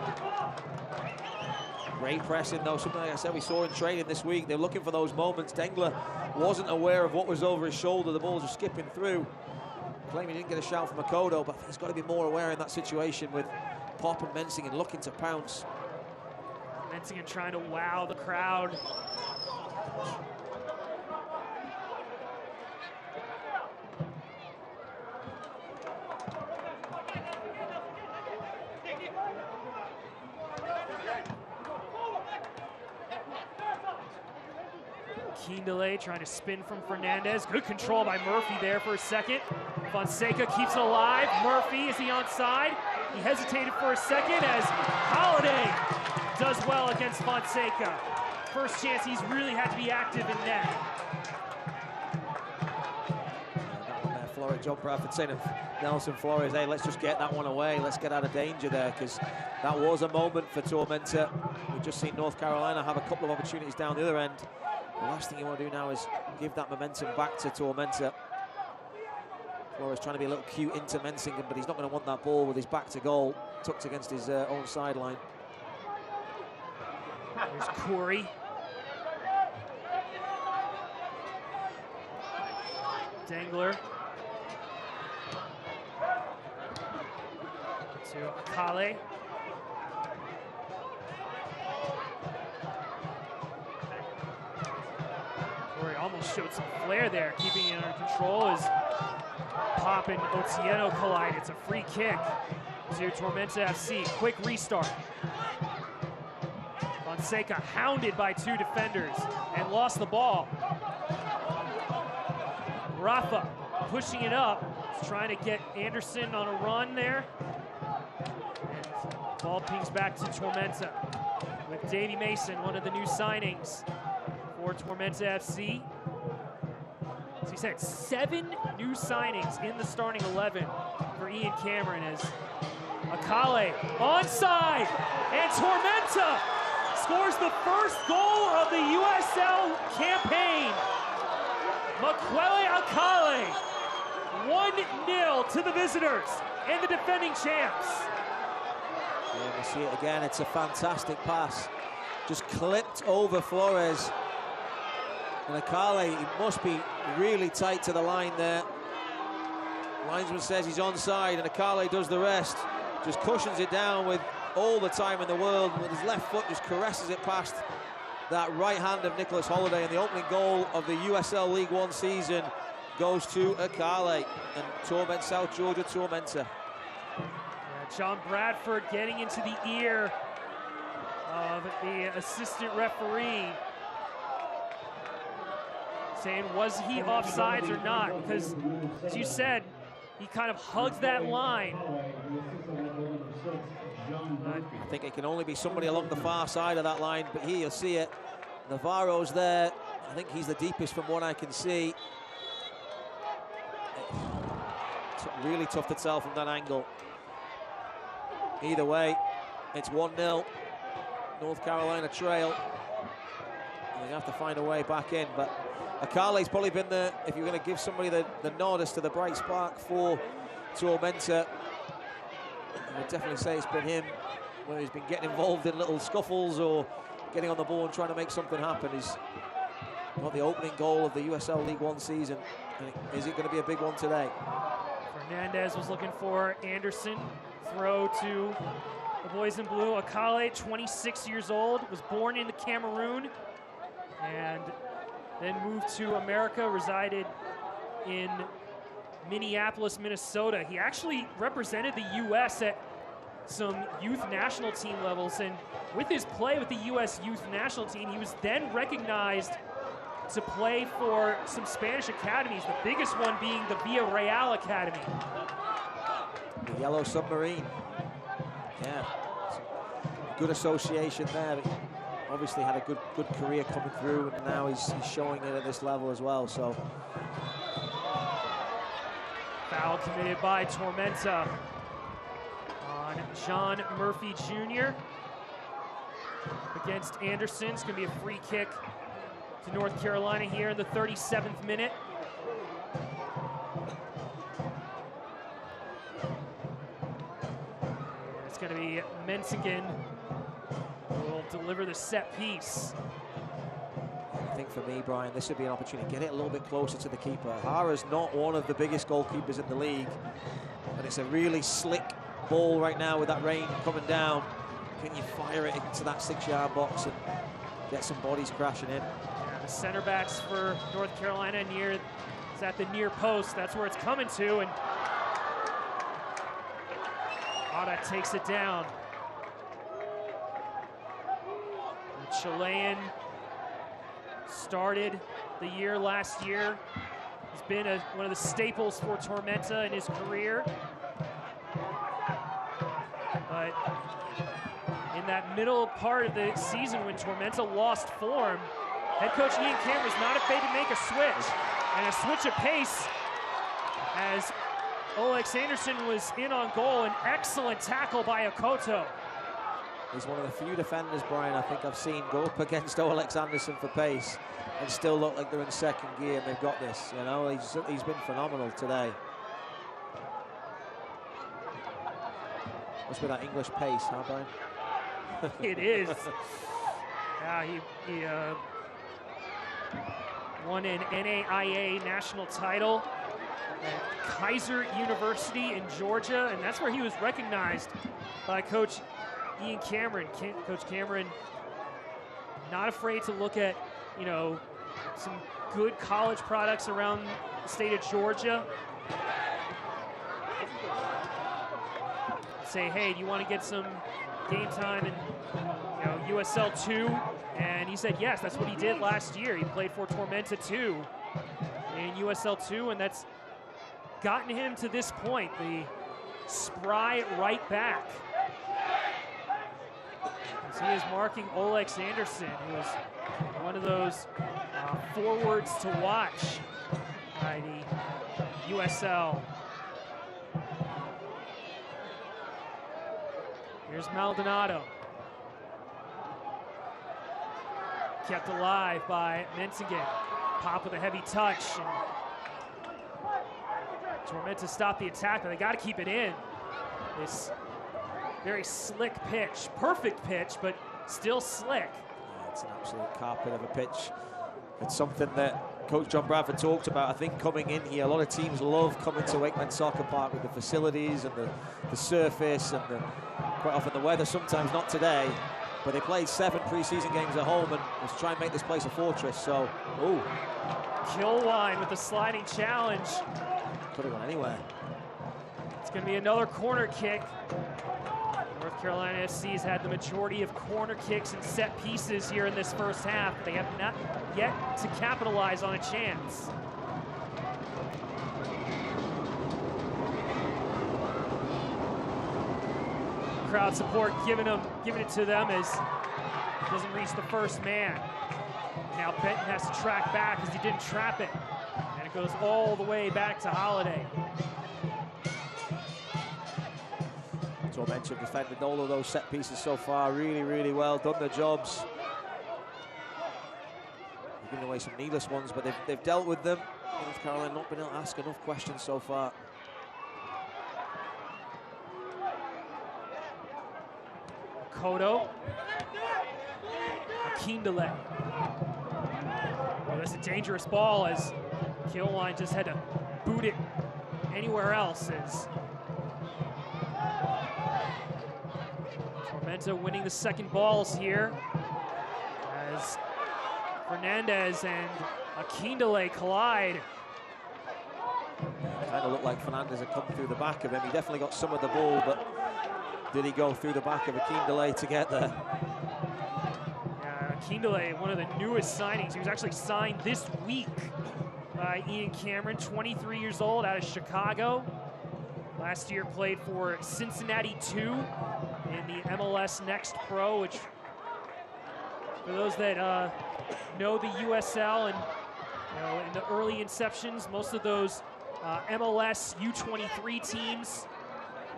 S3: Great pressing, though. Something, like I said, we saw in training this week. They're looking for those moments. Dengler wasn't aware of what was over his shoulder. The balls were skipping through. Claiming he didn't get a shout from Okoto, but he's got to be more aware in that situation with Pop and Mensingen looking to pounce.
S2: Mensingen trying to wow the crowd. Keendale trying to spin from Fernandez. Good control by Murphy there for a second. Fonseca keeps it alive. Murphy, is he onside? He hesitated for a second as Holiday does well against Fonseca. First chance he's really had to be active in net.
S3: That one there, Flores, John Bradford saying of Nelson Flores, hey, let's just get that one away. Let's get out of danger there, because that was a moment for Tormenta. We've just seen North Carolina have a couple of opportunities down the other end. The last thing you want to do now is give that momentum back to Tormenta. Flores trying to be a little cute into Mensingen, but he's not going to want that ball with his back to goal, tucked against his own sideline.
S2: There's Corey. Dengler. To Akale. Corey almost showed some flair there, keeping it under control as Pop and Otieno collide. It's a free kick to Tormenta FC. Quick restart. Fonseca hounded by two defenders and lost the ball. Rafa pushing it up, trying to get Anderson on a run there. And ball pings back to Tormenta with Davy Mason, one of the new signings for Tormenta FC. As he said, 7 new signings in the starting 11 for Ian Cameron as Akale onside, and Tormenta scores the first goal of the USL campaign. Makwele Akale, 1-0 to the visitors and the defending champs.
S3: Yeah, we see it again. It's a fantastic pass just clipped over Flores. And Akale, he must be really tight to the line there. Linesman says he's onside, and Akale does the rest. Just cushions it down with all the time in the world. With his left foot, just caresses it past that right hand of Nicholas Holiday. And the opening goal of the USL League One season goes to Akale and Tormenta, South Georgia Tormenta.
S2: Yeah, John Bradford getting into the ear of the assistant referee, saying, was he offsides or not? Because, as you said, he kind of hugged that line.
S3: I think it can only be somebody along the far side of that line, but here you'll see it. Navarro's there. I think he's the deepest from what I can see. It's really tough to tell from that angle. Either way, it's 1-0. North Carolina trail. And they have to find a way back in, but Akale's probably been the, if you're going to give somebody the nod as to the bright spark for Tormenta, I would definitely say it's been him, where he's been getting involved in little scuffles or getting on the ball and trying to make something happen. He's got the opening goal of the USL League One season. Is it going to be a big one today?
S2: Fernandez was looking for Anderson. Throw to the boys in blue. Akale, 26 years old, was born in Cameroon and then moved to America, resided in Minneapolis, Minnesota. He actually represented the U.S. at some youth national team levels, and with his play with the U.S. youth national team, he was then recognized to play for some Spanish academies, the biggest one being the Villarreal Academy.
S3: The Yellow Submarine. Yeah, good association there. But obviously had a good career coming through, and now he's showing it at this level as well. So
S2: foul committed by Tormenta on John Murphy Jr. against Anderson. It's going to be a free kick to North Carolina here in the 37th minute. It's going to be Mensigan who will deliver the set piece.
S3: I think for me, Brian, this would be an opportunity to get it a little bit closer to the keeper. Hara's not one of the biggest goalkeepers in the league, and it's a really slick ball right now with that rain coming down. Can you fire it into that 6-yard box and get some bodies crashing in?
S2: Yeah, the center backs for North Carolina is at the near post. That's where it's coming to, and Ada takes it down. The Chilean started the year last year. He's been one of the staples for Tormenta in his career. But in that middle part of the season when Tormenta lost form, head coach Ian Cameron was not afraid to make a switch. And a switch of pace as Olex Anderson was in on goal. An excellent tackle by Akoto.
S3: He's one of the few defenders, Brian, I think I've seen go up against Olex Anderson for pace and still look like they're in second gear and they've got this. You know, he's been phenomenal today. Must be that English pace, huh, Brian?
S2: It is. Yeah, he won an NAIA national title at Kaiser University in Georgia, and that's where he was recognized by Coach Ian Cameron. Coach Cameron not afraid to look at, you know, some good college products around the state of Georgia. Say, hey, do you want to get some game time in, you know, USL 2? And he said yes. That's what he did last year. He played for Tormenta 2 in USL 2, and that's gotten him to this point, the spry right back. As he is marking Olex Anderson, who is one of those forwards to watch by the USL. Here's Maldonado. Kept alive by Mensigan. Pop with a heavy touch. And Tormenta stopped the attack, but they got to keep it in. This very slick pitch. Perfect pitch, but still slick.
S3: It's an absolute carpet of a pitch. It's something that Coach John Bradford talked about, I think, coming in here. A lot of teams love coming to Wakeman Soccer Park with the facilities and the surface and quite often the weather, sometimes not today. But they played 7 preseason games at home and was trying to make this place a fortress. So, ooh.
S2: Kilwine with the sliding challenge.
S3: Could have gone anywhere.
S2: It's going to be another corner kick. North Carolina SC has had the majority of corner kicks and set pieces here in this first half. They have not yet to capitalize on a chance. Crowd support giving it to them as it doesn't reach the first man. Now Benton has to track back because he didn't trap it. And it goes all the way back to Holiday.
S3: Tormenta have defended all of those set pieces so far really, really well, done their jobs. They've given away some needless ones, but they've dealt with them. North Carolina not been able to ask enough questions so far.
S2: Kodo. Akindele. Well, that's a dangerous ball as Kilwine just had to boot it anywhere else. As Tormenta winning the second balls here as Fernandez and Akindele collide.
S3: Kind of looked like Fernandez had come through the back of him. He definitely got some of the ball, but did he go through the back of Akindele to get there?
S2: Yeah, Akindele, one of the newest signings. He was actually signed this week by Ian Cameron, 23 years old, out of Chicago. Last year played for Cincinnati 2 in the MLS Next Pro, which for those that know the USL and in the early inceptions, most of those MLS U23 teams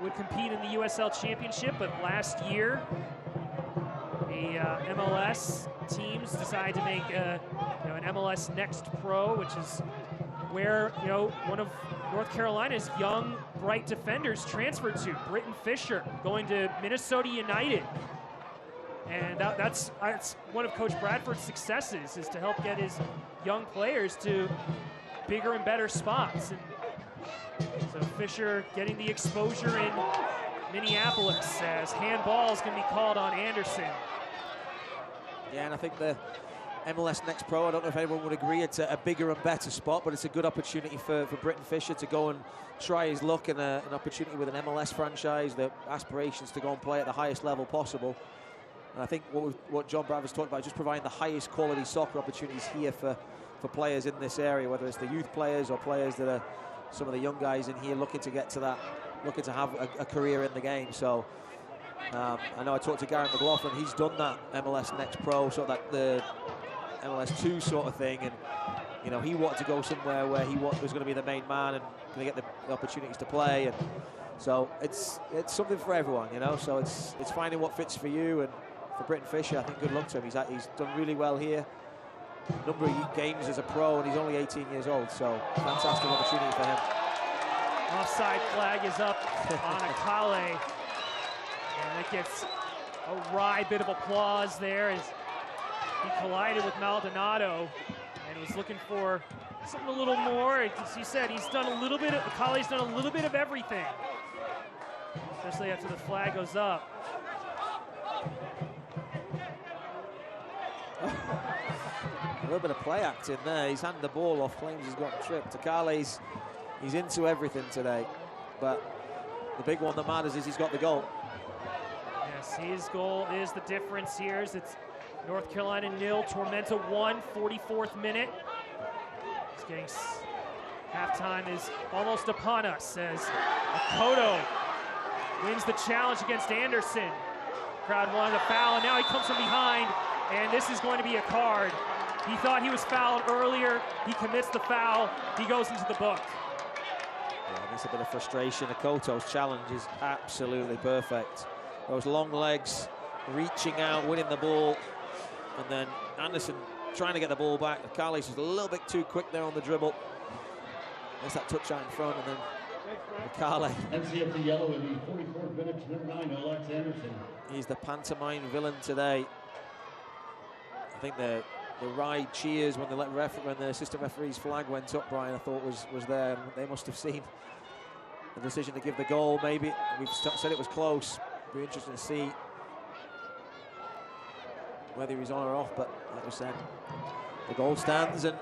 S2: would compete in the USL Championship, but last year the MLS teams decided to make an MLS Next Pro, which is where one of North Carolina's young, bright defenders transferred to, Britton Fisher, going to Minnesota United. And that's one of Coach Bradford's successes, is to help get his young players to bigger and better spots. And so Fisher getting the exposure in Minneapolis as handball is going to be called on Anderson.
S3: Yeah, and I think the MLS Next Pro, I don't know if anyone would agree, it's a bigger and better spot, but it's a good opportunity for Britton Fisher to go and try his luck in an opportunity with an MLS franchise, the aspirations to go and play at the highest level possible. And I think what John Bradford's talked about, just providing the highest quality soccer opportunities here for players in this area, whether it's the youth players or players that are some of the young guys in here looking to get to that, looking to have a career in the game. So I know I talked to Garrett McLaughlin, he's done that MLS Next Pro, sort of that the MLS 2 sort of thing, and he wanted to go somewhere where he was going to be the main man and going to get the opportunities to play, and so it's something for everyone, so it's finding what fits for you. And for Britton Fisher, I think good luck to him. He's done really well here, a number of games as a pro, and he's only 18 years old, so fantastic opportunity for him.
S2: Offside flag is up on Akale, and it gets a wry bit of applause there as he collided with Maldonado and was looking for something a little more. As he said, he's done a little bit, Akale's done a little bit of everything, especially after the flag goes up.
S3: A little bit of play acting there. He's handed the ball off, claims he's gotten tripped. Akale's, he's into everything today, but the big one that matters is he's got the goal.
S2: Yes, his goal is the difference here. It's North Carolina 0, Tormenta 1, 44th minute. It's getting halftime is almost upon us as Kodo wins the challenge against Anderson. Crowd wanted a foul, and now he comes from behind, and this is going to be a card. He thought he was fouled earlier. He commits the foul. He goes into the book.
S3: Yeah, there's a bit of frustration. Akoto's challenge is absolutely perfect. Those long legs, reaching out, winning the ball, and then Anderson trying to get the ball back. Akale's just a little bit too quick there on the dribble. There's that touch out in front, and then Akale.
S1: NCFC yellow in the 44th minute, number 9, Alex Anderson.
S3: He's the pantomime villain today. think the ride cheers when the assistant referee's flag went up, Brian, I thought was there. They must have seen the decision to give the goal. Maybe we've said it was close. Be interesting to see whether he's on or off, but like we said, the goal stands, and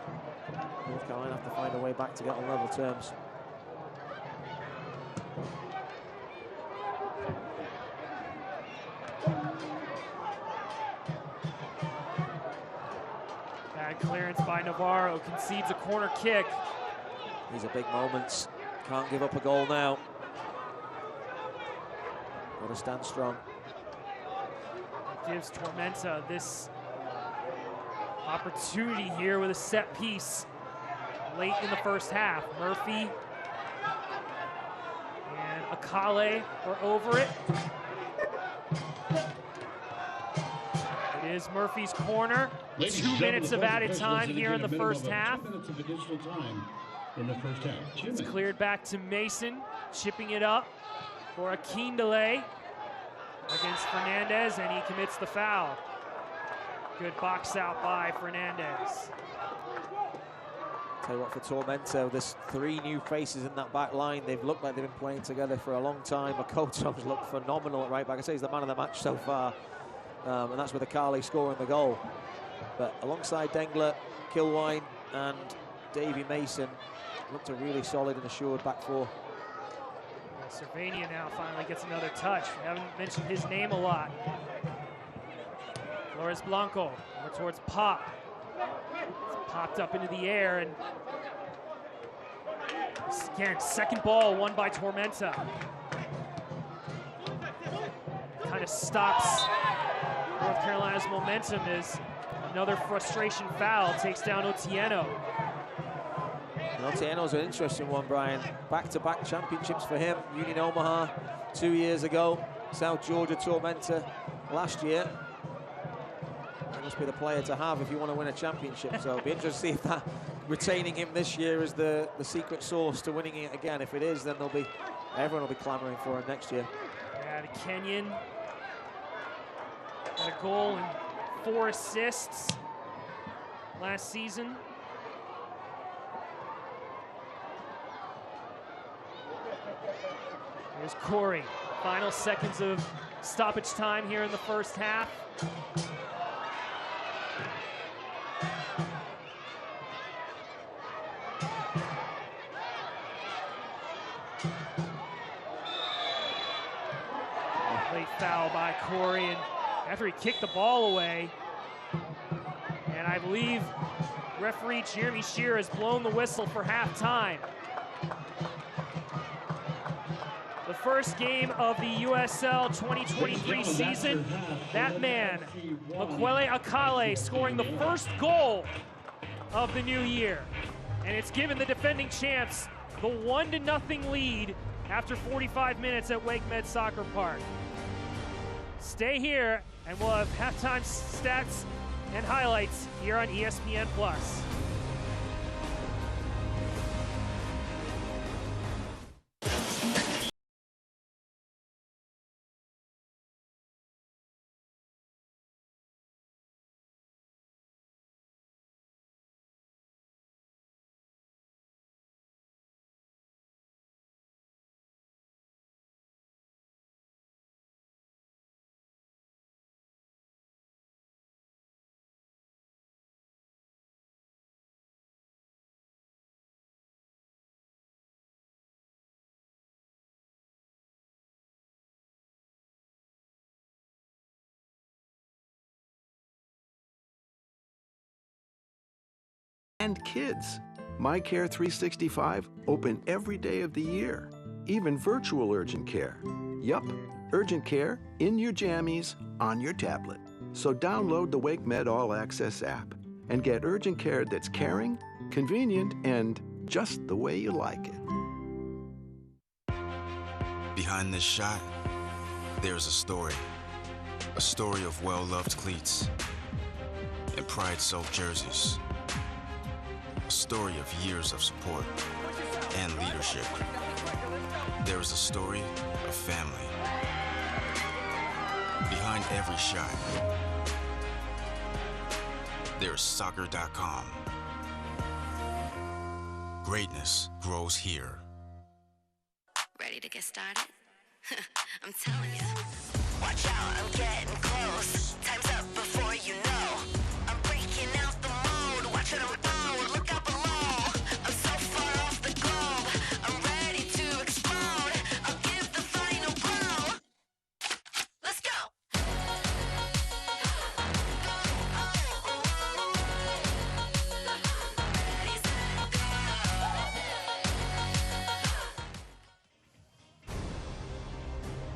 S3: North Carolina have to find a way back to get on level terms.
S2: Bad clearance by Navarro, concedes a corner kick.
S3: These are big moments. Can't give up a goal now. Got to stand strong.
S2: Gives Tormenta this opportunity here with a set piece late in the first half. Murphy and Akale are over it. It is Murphy's corner. 2 minutes of added time here in the first half.
S1: 2 minutes of additional time in the first half.
S2: It's cleared back to Mason, chipping it up for Akindele against Fernandez, and he commits the foul. Good box out by Fernandez.
S3: Tell you what, for Tormenta, there's 3 new faces in that back line. They've looked like they've been playing together for a long time. Makoto's looked phenomenal at right back. I say he's the man of the match so far, and that's with Akale scoring the goal. But alongside Dengler, Kilwine, and Davy Mason, looked a really solid and assured back four.
S2: Cervania now finally gets another touch. We haven't mentioned his name a lot. Flores Blanco over towards Pop. It's popped up into the air, and again, second ball won by Tormenta. Kind of stops North Carolina's momentum as another frustration foul takes down Otieno.
S3: Otieno's an interesting one, Brian. Back-to-back championships for him. Union Omaha 2 years ago. South Georgia Tormenta last year. He must be the player to have if you want to win a championship. So it'll be interesting to see if that retaining him this year is the secret sauce to winning it again. If it is, then everyone will be clamoring for him next year.
S2: Yeah, the Kenyan got a goal and 4 assists last season. Here's Corey. Final seconds of stoppage time here in the first half. Late foul by Corey, and after he kicked the ball away, and I believe referee Jeremy Shear has blown the whistle for halftime. The first game of the USL 2023 season, that man, Makwele Akale, scoring the first goal of the new year. And it's given the defending champs the 1-0 lead after 45 minutes at Wake Med Soccer Park. Stay here, and we'll have halftime stats and highlights here on ESPN+.
S9: And kids. MyCare 365 open every day of the year, even virtual urgent care. Yup, urgent care in your jammies on your tablet. So download the WakeMed All Access app and get urgent care that's caring, convenient, and just the way you like it.
S7: Behind this shot, there's a story. A story of well-loved cleats and pride-soaked jerseys. A story of years of support and leadership. There is a story of family. Behind every shot, there's soccer.com. Greatness grows here.
S8: Ready to get started? I'm telling you. Watch out, I'm getting close. Time's up before you know. I'm breaking out the mold. Watch it unfold. Look out below. I'm so far off the globe. I'm ready to explode. I'll give the final blow. Let's go.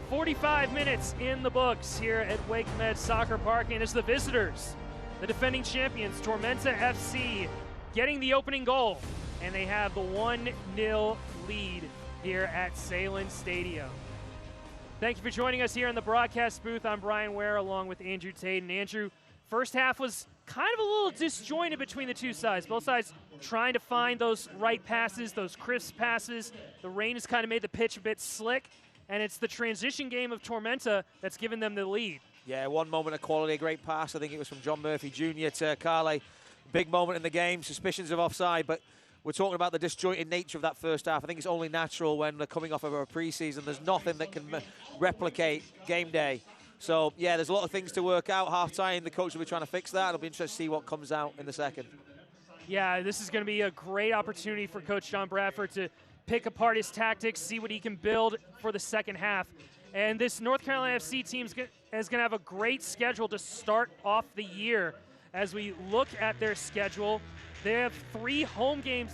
S2: 45 minutes in the books here at WakeMed Soccer Park, and it's the visitors, the defending champions, Tormenta FC, getting the opening goal, and they have the 1-0 lead here at Sahlen Stadium. Thank you for joining us here in the broadcast booth. I'm Brian Ware along with Andrew Tate. And Andrew, first half was kind of a little disjointed between the two sides. Both sides trying to find those right passes, those crisp passes. The rain has kind of made the pitch a bit slick, and it's the transition game of Tormenta that's given them the lead.
S3: Yeah, one moment of quality, a great pass. I think it was from John Murphy Jr. to Carle. Big moment in the game, suspicions of offside, but we're talking about the disjointed nature of that first half. I think it's only natural when they're coming off of a preseason. There's nothing that can replicate game day. So, yeah, there's a lot of things to work out. Half-time, the coach will be trying to fix that. It'll be interesting to see what comes out in the second.
S2: Yeah, this is going to be a great opportunity for Coach John Bradford to pick apart his tactics, see what he can build for the second half. And this North Carolina FC team is going to have a great schedule to start off the year. As we look at their schedule, they have 3 home games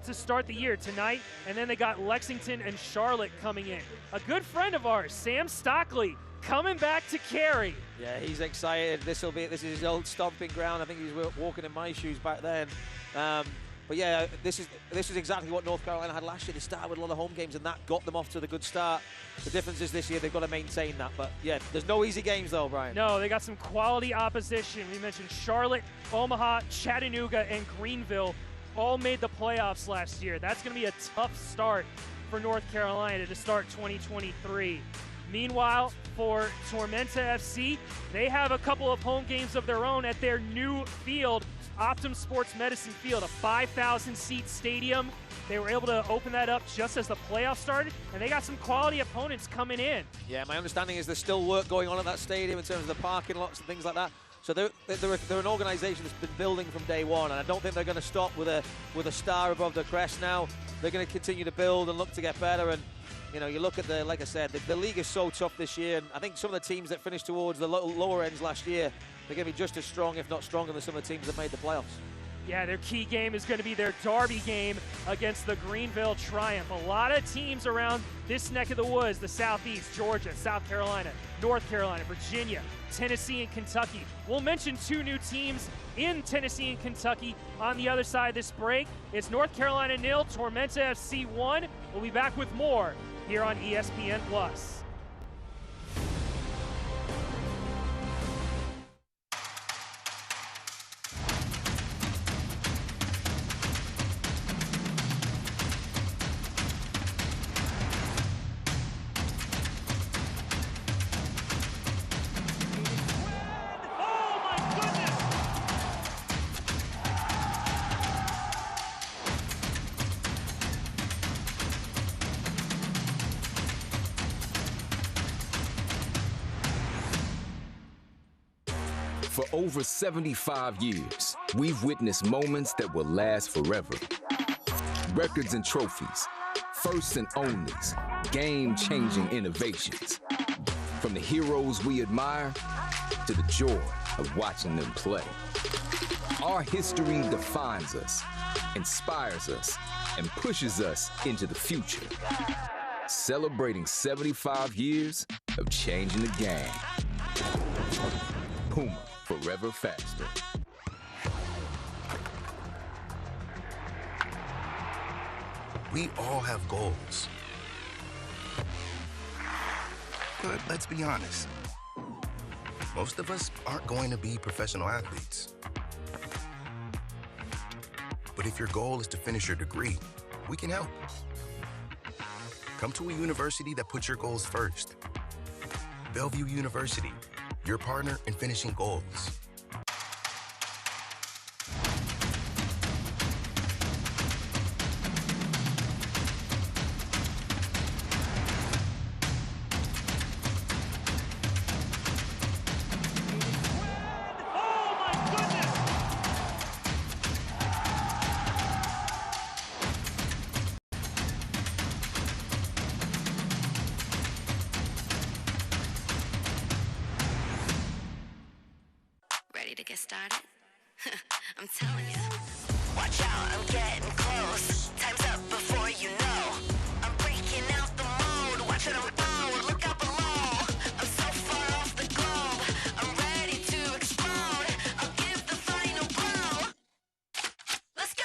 S2: to start the year tonight, and then they got Lexington and Charlotte coming in. A good friend of ours, Sam Stockley, coming back to Cary.
S3: Yeah, he's excited. This is his old stomping ground. I think he was walking in my shoes back then. But yeah, this is exactly what North Carolina had last year. They started with a lot of home games, and that got them off to the good start. The difference is this year they've got to maintain that. But yeah, there's no easy games though, Brian.
S2: No, they got some quality opposition. We mentioned Charlotte, Omaha, Chattanooga, and Greenville all made the playoffs last year. That's going to be a tough start for North Carolina to start 2023. Meanwhile, for Tormenta FC, they have a couple of home games of their own at their new field, Optum Sports Medicine Field, a 5,000-seat stadium. They were able to open that up just as the playoffs started, and they got some quality opponents coming in.
S3: Yeah, my understanding is there's still work going on at that stadium in terms of the parking lots and things like that. So they're an organization that's been building from day one, and I don't think they're going to stop with a star above their crest now. They're going to continue to build and look to get better. And you know, you look at like I said, the league is so tough this year, and I think some of the teams that finished towards the lower ends last year, they're going to be just as strong, if not stronger, than some of the teams that made the playoffs.
S2: Yeah, their key game is going to be their derby game against the Greenville Triumph. A lot of teams around this neck of the woods, the Southeast, Georgia, South Carolina, North Carolina, Virginia, Tennessee, and Kentucky. We'll mention 2 new teams in Tennessee and Kentucky on the other side of this break. It's North Carolina 0, Tormenta FC 1. We'll be back with more here on ESPN+.
S10: For over 75 years, we've witnessed moments that will last forever. Records and trophies, firsts and onlys, game-changing innovations. From the heroes we admire to the joy of watching them play. Our history defines us, inspires us, and pushes us into the future. Celebrating 75 years of changing the game. Puma. Forever faster.
S11: We all have goals. But let's be honest. Most of us aren't going to be professional athletes. But if your goal is to finish your degree, we can help. Come to a university that puts your goals first. Bellevue University. Your partner in finishing goals.
S8: started? I'm telling you. Watch out, I'm getting close. Time's up before you know. I'm breaking out the mold. Watch it unfold. Look out below. I'm so far off the globe. I'm ready to explode. I'll give the final blow. Let's go.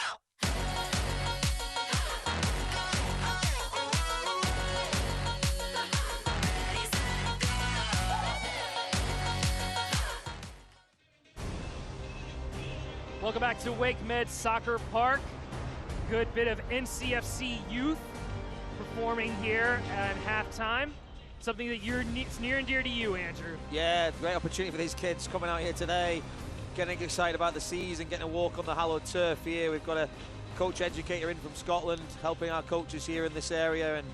S2: Welcome back to Wake Med Soccer Park. Good bit of NCFC youth performing here at halftime. Something that it's near and dear to you, Andrew.
S3: Yeah, great opportunity for these kids coming out here today, getting excited about the season, getting a walk on the hallowed turf here. We've got a coach educator in from Scotland helping our coaches here in this area, and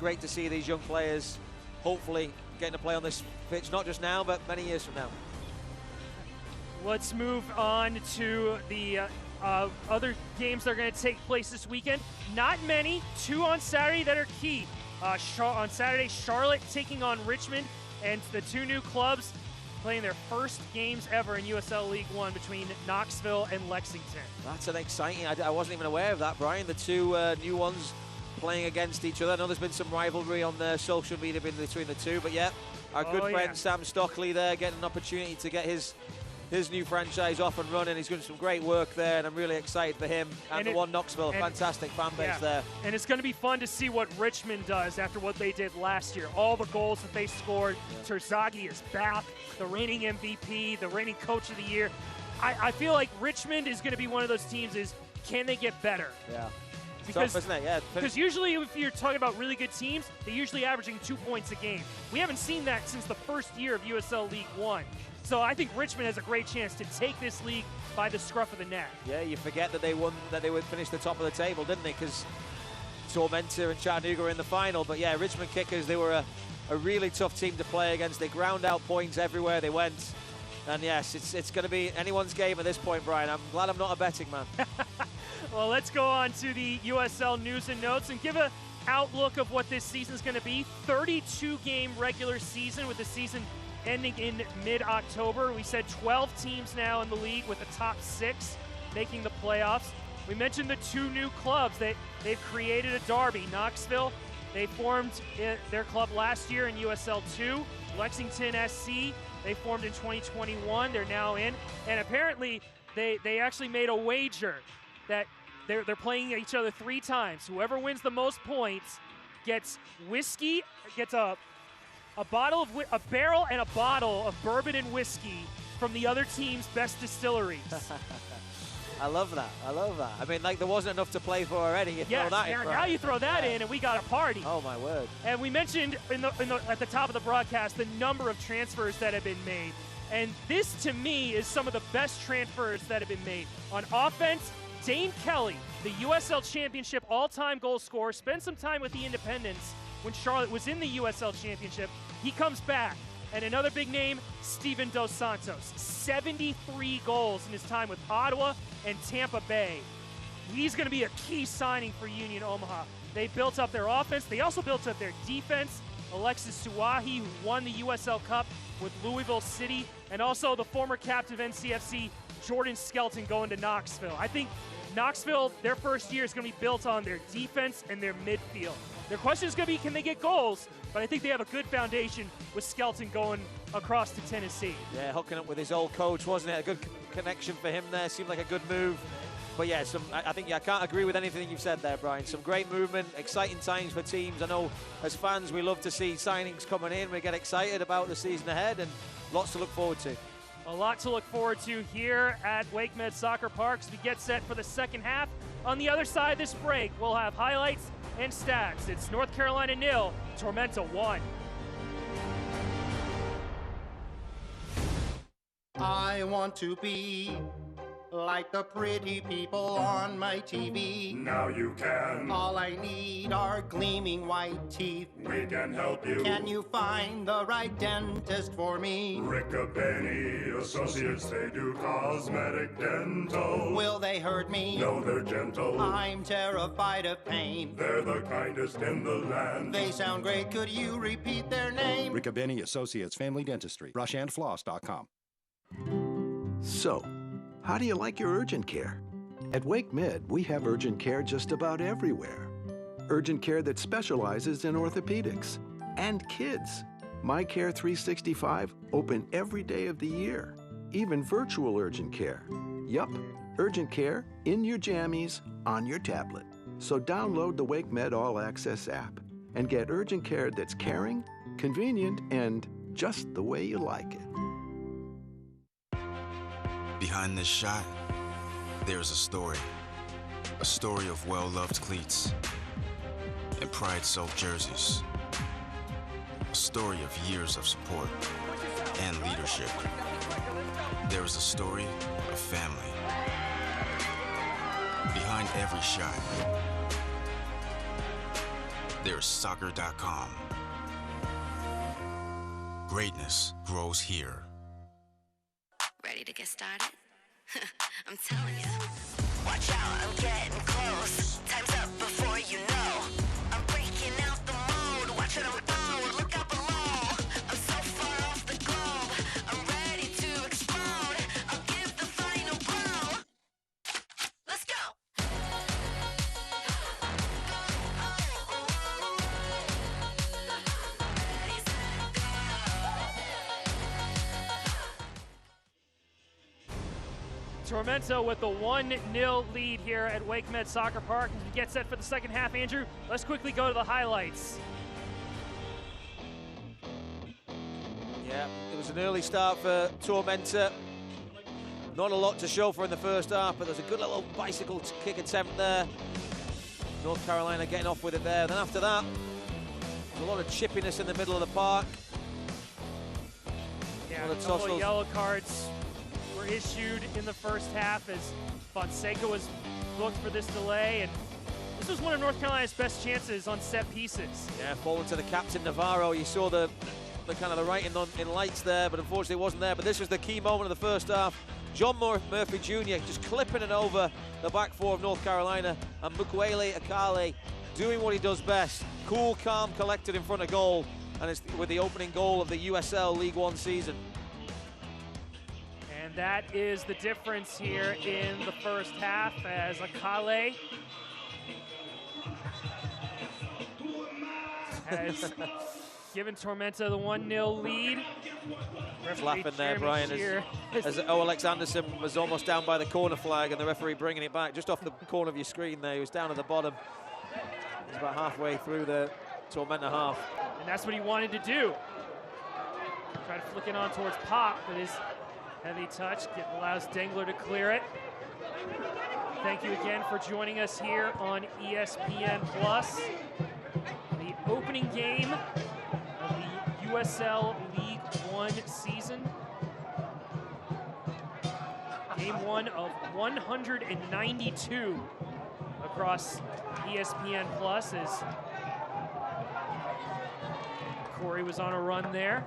S3: great to see these young players hopefully getting to play on this pitch, not just now, but many years from now.
S2: Let's move on to the other games that are going to take place this weekend. Not many, 2 on Saturday that are key. On Saturday, Charlotte taking on Richmond, and the 2 new clubs playing their first games ever in USL League One between Knoxville and Lexington.
S3: That's an exciting, I wasn't even aware of that, Brian. The 2 new ones playing against each other. I know there's been some rivalry on the social media between the 2, but yeah, our good friend Sam Stockley there getting an opportunity to get his new franchise off and running. He's doing some great work there, and I'm really excited for him and the one Knoxville. Fantastic fan base there.
S2: And it's going to be fun to see what Richmond does after what they did last year. All the goals that they scored. Terzaghi is back, the reigning MVP, the reigning coach of the year. I feel like Richmond is going to be one of those teams can they get better?
S3: Yeah.
S2: Because,
S3: tough, isn't it? Yeah.
S2: Because usually if you're talking about really good teams, they're usually averaging 2 points a game. We haven't seen that since the first year of USL League One. So I think Richmond has a great chance to take this league by the scruff of the neck.
S3: Yeah, you forget that they would finish the top of the table, didn't they? Because Tormenta and Chattanooga were in the final. But yeah, Richmond Kickers, they were a really tough team to play against. They ground out points everywhere they went. And yes, it's going to be anyone's game at this point, Brian. I'm glad I'm not a betting man.
S2: Well, let's go on to the USL news and notes and give an outlook of what this season is going to be. 32-game regular season with the season ending in mid-October. We said 12 teams now in the league with the top 6 making the playoffs. We mentioned the 2 new clubs that they've created a derby. Knoxville, they formed their club last year in USL 2. Lexington SC, they formed in 2021. They're now in. And apparently, they actually made a wager that they're playing each other 3 times. Whoever wins the most points gets whiskey, gets a barrel and a bottle of bourbon and whiskey from the other team's best distilleries.
S3: I love that. I love that. I mean, like, there wasn't enough to play for already. You throw that in.
S2: Now you throw that in, and we got a party.
S3: Oh, my word.
S2: And we mentioned at the top of the broadcast the number of transfers that have been made. And this, to me, is some of the best transfers that have been made. On offense, Dane Kelly, the USL Championship all-time goal scorer, spent some time with the Independents when Charlotte was in the USL Championship. He comes back. And another big name, Steven Dos Santos. 73 goals in his time with Ottawa and Tampa Bay. He's going to be a key signing for Union Omaha. They built up their offense. They also built up their defense. Alexis Suahi, who won the USL Cup with Louisville City, and also the former captain of NCFC, Jordan Skelton, going to Knoxville. I think Knoxville, their first year is going to be built on their defense and their midfield. Their question is going to be, can they get goals? But I think they have a good foundation with Skelton going across to Tennessee.
S3: Yeah, hooking up with his old coach, wasn't it? A good connection for him there. Seemed like a good move. But yeah, I think I can't agree with anything you've said there, Brian. Some great movement, exciting times for teams. I know as fans we love to see signings coming in. We get excited about the season ahead, and lots to look forward to.
S2: A lot to look forward to here at Wake Med Soccer Park as we get set for the second half. On the other side of this break, we'll have highlights and stats. It's North Carolina 0, Tormenta 1.
S4: I want to be like the pretty people on my TV.
S5: Now you can.
S4: All I need are gleaming white teeth.
S5: We can help you.
S4: Can you find the right dentist for me?
S5: Riccobene Associates, they do cosmetic dental.
S4: Will they hurt me?
S5: No, they're gentle.
S4: I'm terrified of pain.
S5: They're the kindest in the land.
S4: They sound great. Could you repeat their name?
S6: Riccobene Associates Family Dentistry. Brushandfloss.com.
S9: So, How do you like your urgent care? At Wake Med, we have urgent care just about everywhere. Urgent care that specializes in orthopedics and kids. My Care 365, open every day of the year. Even virtual urgent care. Yup, urgent care in your jammies on your tablet. So download the Wake Med All Access app and get urgent care that's caring, convenient, and just the way you like it.
S7: Behind this shot, there's a story of well-loved cleats and pride-soaked jerseys, a story of years of support and leadership. There is a story of family. Behind every shot, there's soccer.com. Greatness grows here.
S8: Ready to get started? I'm telling you. Watch out, I'm getting close. Time's up before you know. I'm breaking out the mold. Watch it unfold. Look out below. I'm so far off the globe. I'm ready to explode. I'll give the final blow. Let's go.
S2: Tormenta with the 1-0 lead here at Wake Med Soccer Park. As we get set for the second half, Andrew, let's quickly go to the highlights.
S3: Yeah, it was an early start for Tormenta. Not a lot to show for in the first half, but there's a good little bicycle kick attempt there. North Carolina getting off with it there. Then after that, there's a lot of chippiness in the middle of the park.
S2: Yeah, a couple of yellow cards were issued in the first half as Fonseca was booked for this delay, and this was one of North Carolina's best chances on set pieces.
S3: Yeah, falling to the captain Navarro. You saw the kind of the writing in lights there, but unfortunately it wasn't there. But this was the key moment of the first half. John Murphy Jr. just clipping it over the back four of North Carolina, and Mukwele Akale doing what he does best. Cool, calm, collected in front of goal, and it's with the opening goal of the USL League One season.
S2: And that is the difference here in the first half as Akale has given Tormenta the 1-0 lead.
S3: Laughing there, Brian, as Alex Anderson was almost down by the corner flag and the referee bringing it back just off the corner of your screen there. He was down at the bottom. He's about halfway through the Tormenta half.
S2: And that's what he wanted to do. Try to flick it on towards Pop, but his heavy touch allows Dengler to clear it. Thank you again for joining us here on ESPN+. The opening game of the USL League One season. Game one of 192 across ESPN+ as Corey was on a run there.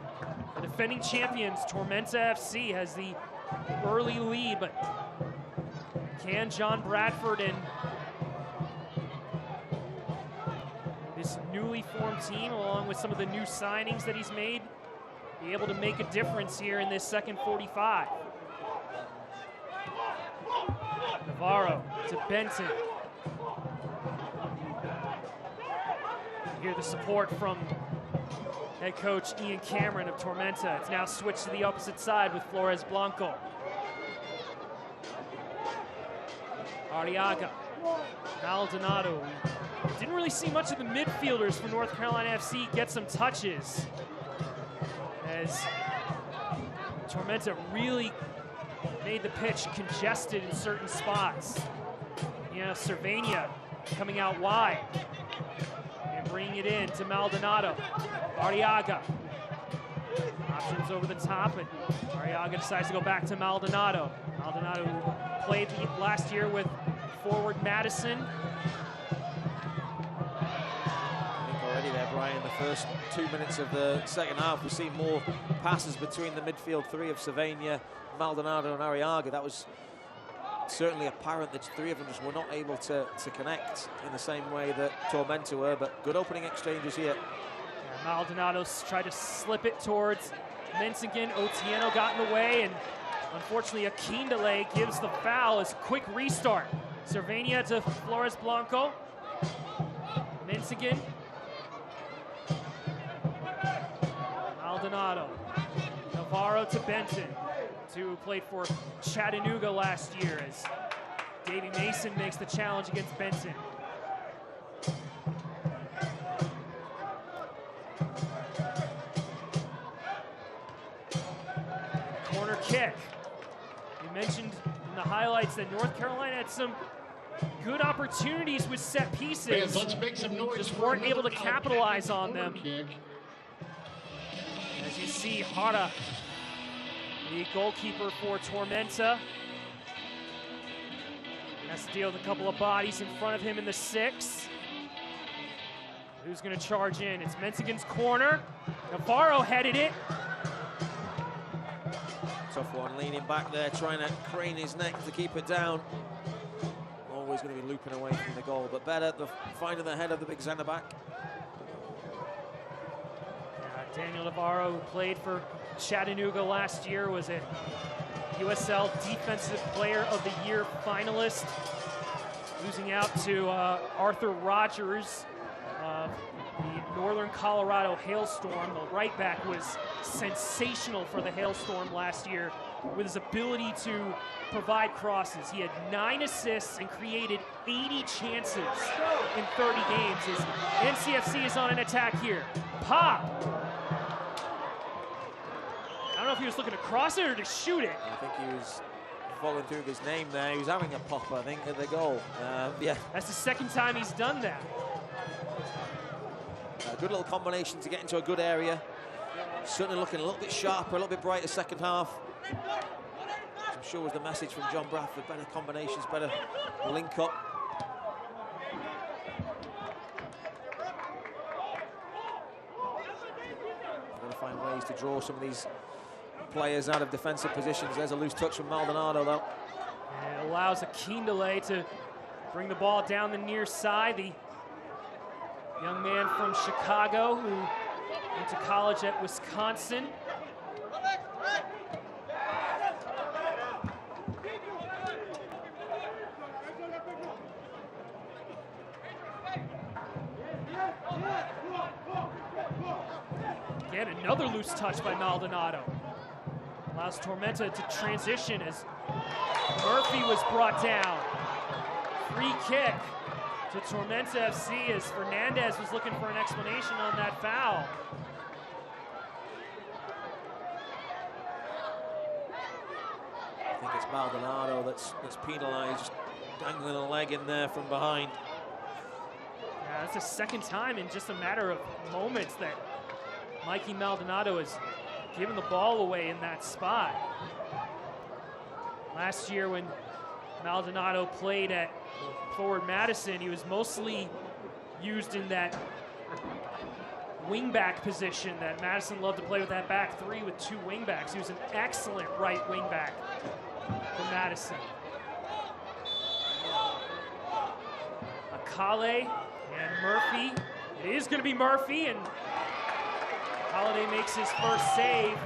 S2: The defending champions, Tormenta FC, has the early lead, but can John Bradford and this newly formed team, along with some of the new signings that he's made, be able to make a difference here in this second 45? Navarro to Benton. You hear the support from head coach Ian Cameron of Tormenta. It's now switched to the opposite side with Flores Blanco. Arriaga, Maldonado. Didn't really see much of the midfielders for North Carolina FC get some touches, as Tormenta really made the pitch congested in certain spots. Cervania coming out wide and bringing it in to Maldonado. Arriaga. Options over the top, and Arriaga decides to go back to Maldonado. Maldonado played last year with forward Madison.
S3: I think already there, Brian, the first 2 minutes of the second half, we've seen more passes between the midfield three of Cervania, Maldonado and Arriaga. That was certainly apparent that three of them just were not able to connect in the same way that Tormenta were, but good opening exchanges here.
S2: Maldonado tried to slip it towards Mensigan. Otieno got in the way, and Unfortunately, Akindele gives the foul as quick restart. Cervania to Flores Blanco. Mensigan. Maldonado. Navarro to Benton, who played for Chattanooga last year, as Davey Mason makes the challenge against Benton. Corner kick. We mentioned in the highlights that North Carolina had some good opportunities with set pieces.
S1: Fans, let's make some noise.
S2: Just weren't able to capitalize on them.
S1: Kick.
S2: As you see, Hara, the goalkeeper for Tormenta, has to deal with a couple of bodies in front of him in the 6. Who's going to charge in? It's Mensigan's corner. Navarro headed it.
S3: Tough one, leaning back there, trying to crane his neck to keep it down. Always going to be looping away from the goal, but better finding the head of the big centre back.
S2: Daniel Navarro, who played for Chattanooga last year, was a USL Defensive Player of the Year finalist, losing out to Arthur Rogers of the Northern Colorado Hailstorm. The right back was sensational for the Hailstorm last year with his ability to provide crosses. He had 9 assists and created 80 chances in 30 games. As NCFC is on an attack here. Pop! I don't know if he was looking to cross it or to shoot it.
S3: I think he was following through with his name there. He was having a pop, I think, at the goal. Yeah.
S2: That's the second time he's done that.
S3: A good little combination to get into a good area. Certainly looking a little bit sharper, a little bit brighter second half. Which I'm sure was the message from John Bradford. Better combinations, better link up. Got to find ways to draw some of these players out of defensive positions. There's a loose touch from Maldonado, though.
S2: And it allows Akindele to bring the ball down the near side. The young man from Chicago who went to college at Wisconsin. Again, another loose touch by Maldonado. Allows Tormenta to transition as Murphy was brought down. Free kick to Tormenta FC as Fernandez was looking for an explanation on that foul.
S3: I think it's Maldonado that's penalised, dangling a leg in there from behind.
S2: Yeah, that's the second time in just a matter of moments that Mikey Maldonado has given the ball away in that spot. Last year when Maldonado played at forward Madison, he was mostly used in that wing-back position that Madison loved to play with, that back 3 with 2 wing-backs. He was an excellent right wing-back for Madison. Akale and Murphy. It is going to be Murphy, and Holiday makes his first save.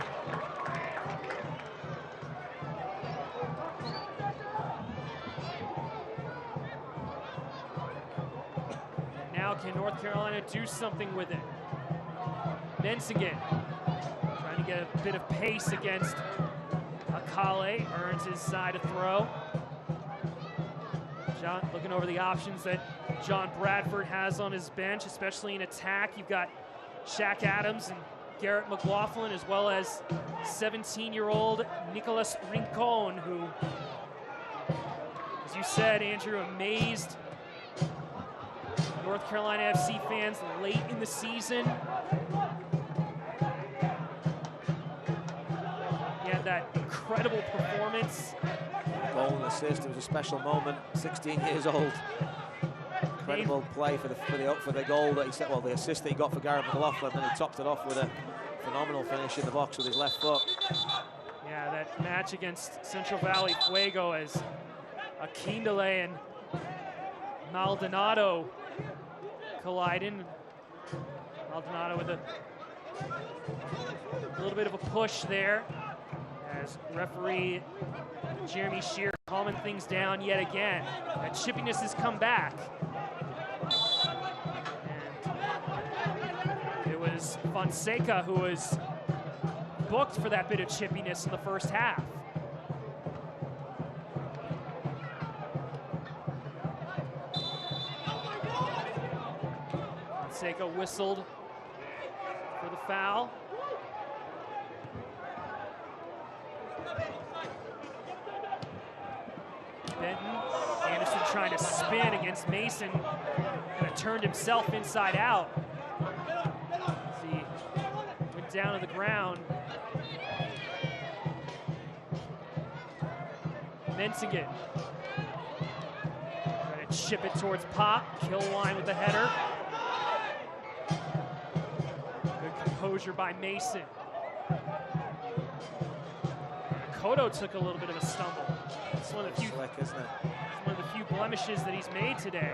S2: And now can North Carolina do something with it? Mensigan trying to get a bit of pace against Akale, earns his side to throw. John looking over the options that John Bradford has on his bench, especially in attack. You've got Shaq Adams and Garrett McLaughlin, as well as 17-year-old Nicolas Rincon, who, as you said, Andrew, amazed North Carolina FC fans late in the season. He had that incredible performance.
S3: Goal and assist. It was a special moment. 16 years old. Incredible play for the goal that he set. Well, the assist that he got for Garrett McLaughlin, then he topped it off with a phenomenal finish in the box with his left foot.
S2: Yeah, that match against Central Valley Fuego as Akindele and Maldonado colliding. Maldonado with a little bit of a push there As referee Jeremy Shear calming things down yet again. That chippiness has come back. And it was Fonseca who was booked for that bit of chippiness in the first half. Fonseca whistled for the foul. Benton, Anderson trying to spin against Mason, kind of turned himself inside out. As he went down to the ground. Mensigan trying to chip it towards Pop. Killwine with the header. Good composure by Mason. Koto took a little bit of a stumble. It's one of the few,
S3: Slick, isn't it?
S2: one of the few blemishes that he's made today.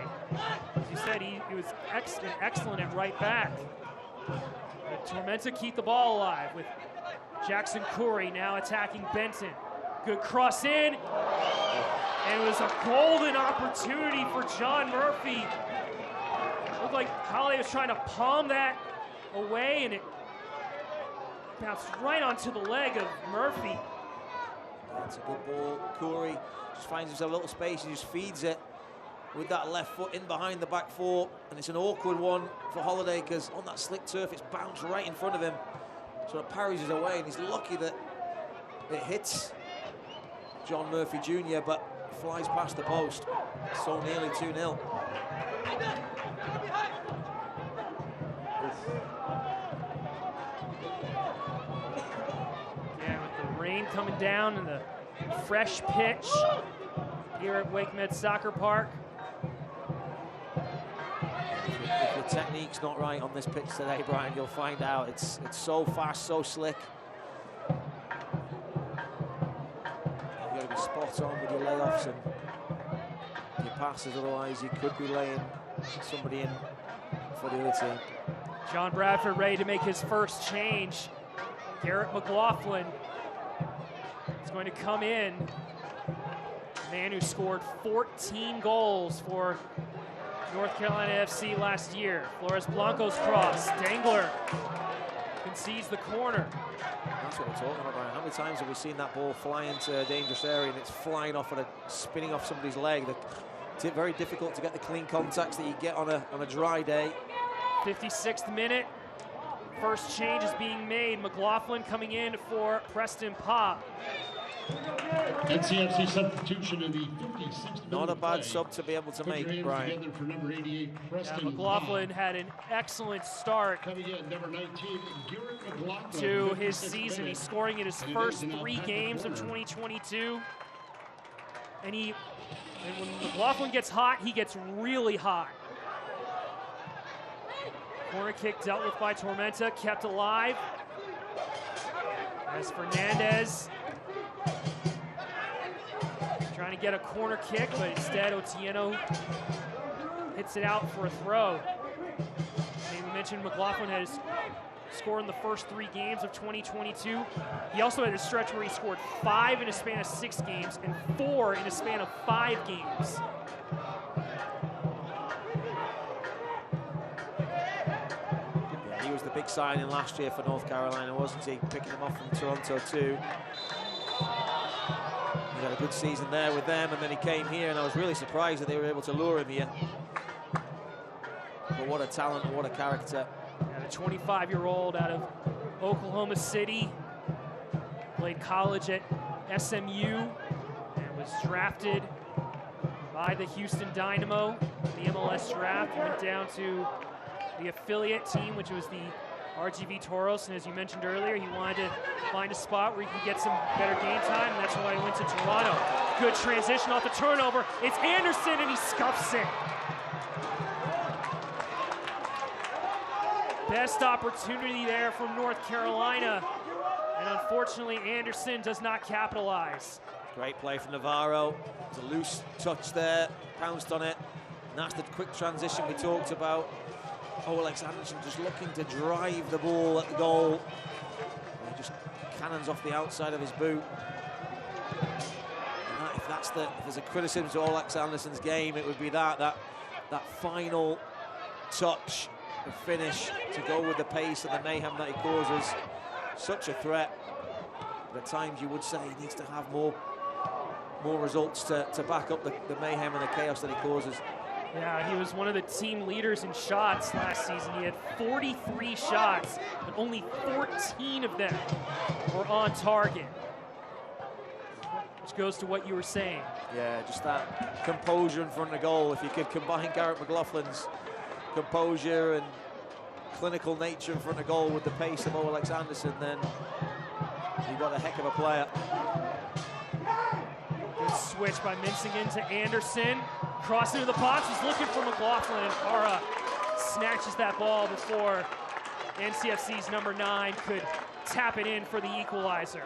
S2: As you said, he was excellent at right back. But Tormenta keep the ball alive with Jackson Curry now attacking Benton. Good cross in. And it was a golden opportunity for John Murphy. Looked like Holiday was trying to palm that away, and it bounced right onto the leg of Murphy.
S3: That's a good ball. Curry just finds himself a little space. He just feeds it with that left foot in behind the back four. And it's an awkward one for Holiday because on that slick turf, it's bounced right in front of him. So it parries his away, and he's lucky that it hits John Murphy Jr., but flies past the post. So nearly 2-0.
S2: Rain coming down and the fresh pitch here at WakeMed Soccer Park.
S3: If your technique's not right on this pitch today, Brian, you'll find out. It's so fast, so slick. You've got to be spot on with your layoffs and your passes, otherwise you could be laying somebody in for the other team.
S2: John Bradford ready to make his first change. Garrett McLaughlin is going to come in. The man who scored 14 goals for North Carolina FC last year. Flores Blanco's cross. Dangler concedes the corner.
S3: That's what we're talking about. How many times have we seen that ball fly into a dangerous area and it's flying off and spinning off somebody's leg? It's very difficult to get the clean contacts that you get on a dry day.
S2: 56th minute. First change is being made. McLaughlin coming in for Preston Pop.
S1: NCFC substitution in the 56th minute.
S3: Not a bad sub to be able to make, Brian.
S1: For number 88, Preston
S2: McLaughlin had an excellent start
S1: coming in, number 19, Garrett McLaughlin,
S2: to his season. He's scoring in his first 3 games of 2022. And when McLaughlin gets hot, he gets really hot. Corner kick dealt with by Tormenta, kept alive. As Fernandez trying to get a corner kick, but instead Otieno hits it out for a throw. And we mentioned McLaughlin has scored in the first 3 games of 2022. He also had a stretch where he scored 5 in a span of 6 games and 4 in a span of 5 games.
S3: He was the big signing last year for North Carolina, wasn't he? Picking him off from Toronto too. He had a good season there with them, and then he came here, and I was really surprised that they were able to lure him here. But what a talent and what a character.
S2: And a 25-year-old out of Oklahoma City, played college at SMU, and was drafted by the Houston Dynamo in the MLS draft. He went down to the affiliate team, which was the RGV Toros, and as you mentioned earlier, he wanted to find a spot where he could get some better game time, and that's why he went to Toronto. Good transition off the turnover. It's Anderson, and he scuffs it. Best opportunity there from North Carolina, and unfortunately, Anderson does not capitalize.
S3: Great play from Navarro. There's a loose touch there, pounced on it, and that's the quick transition we talked about. Alex Anderson just looking to drive the ball at the goal. He just cannons off the outside of his boot. And if there's a criticism to Alex Anderson's game, it would be that final touch, the finish, to go with the pace and the mayhem that he causes. Such a threat. But at times you would say he needs to have more results to back up the mayhem and the chaos that he causes.
S2: Yeah, he was one of the team leaders in shots last season. He had 43 shots, but only 14 of them were on target. Which goes to what you were saying. Yeah,
S3: just that composure in front of the goal. If you could combine Garrett McLaughlin's composure and clinical nature in front of goal with the pace of Alex Anderson, then you've got a heck of a player.
S2: Good switch by Mincingen to Anderson. Cross into the box, he's looking for McLaughlin, and Hara snatches that ball before NCFC's number 9 could tap it in for the equalizer.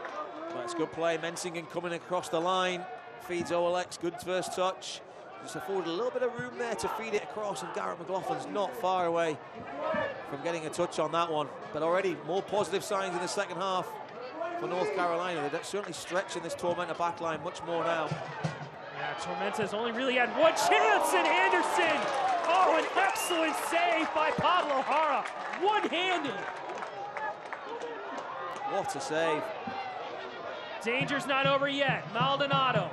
S3: That's good play. Mincingen coming across the line, feeds OLX, good first touch. Just afforded a little bit of room there to feed it across, and Garrett McLaughlin's not far away from getting a touch on that one. But already more positive signs in the second half for North Carolina. They're certainly stretching this Tormenta backline much more now.
S2: Yeah, Tormenta's only really had one chance, and Anderson, oh, an excellent save by Pablo Hara, one-handed.
S3: What a save.
S2: Danger's not over yet. Maldonado,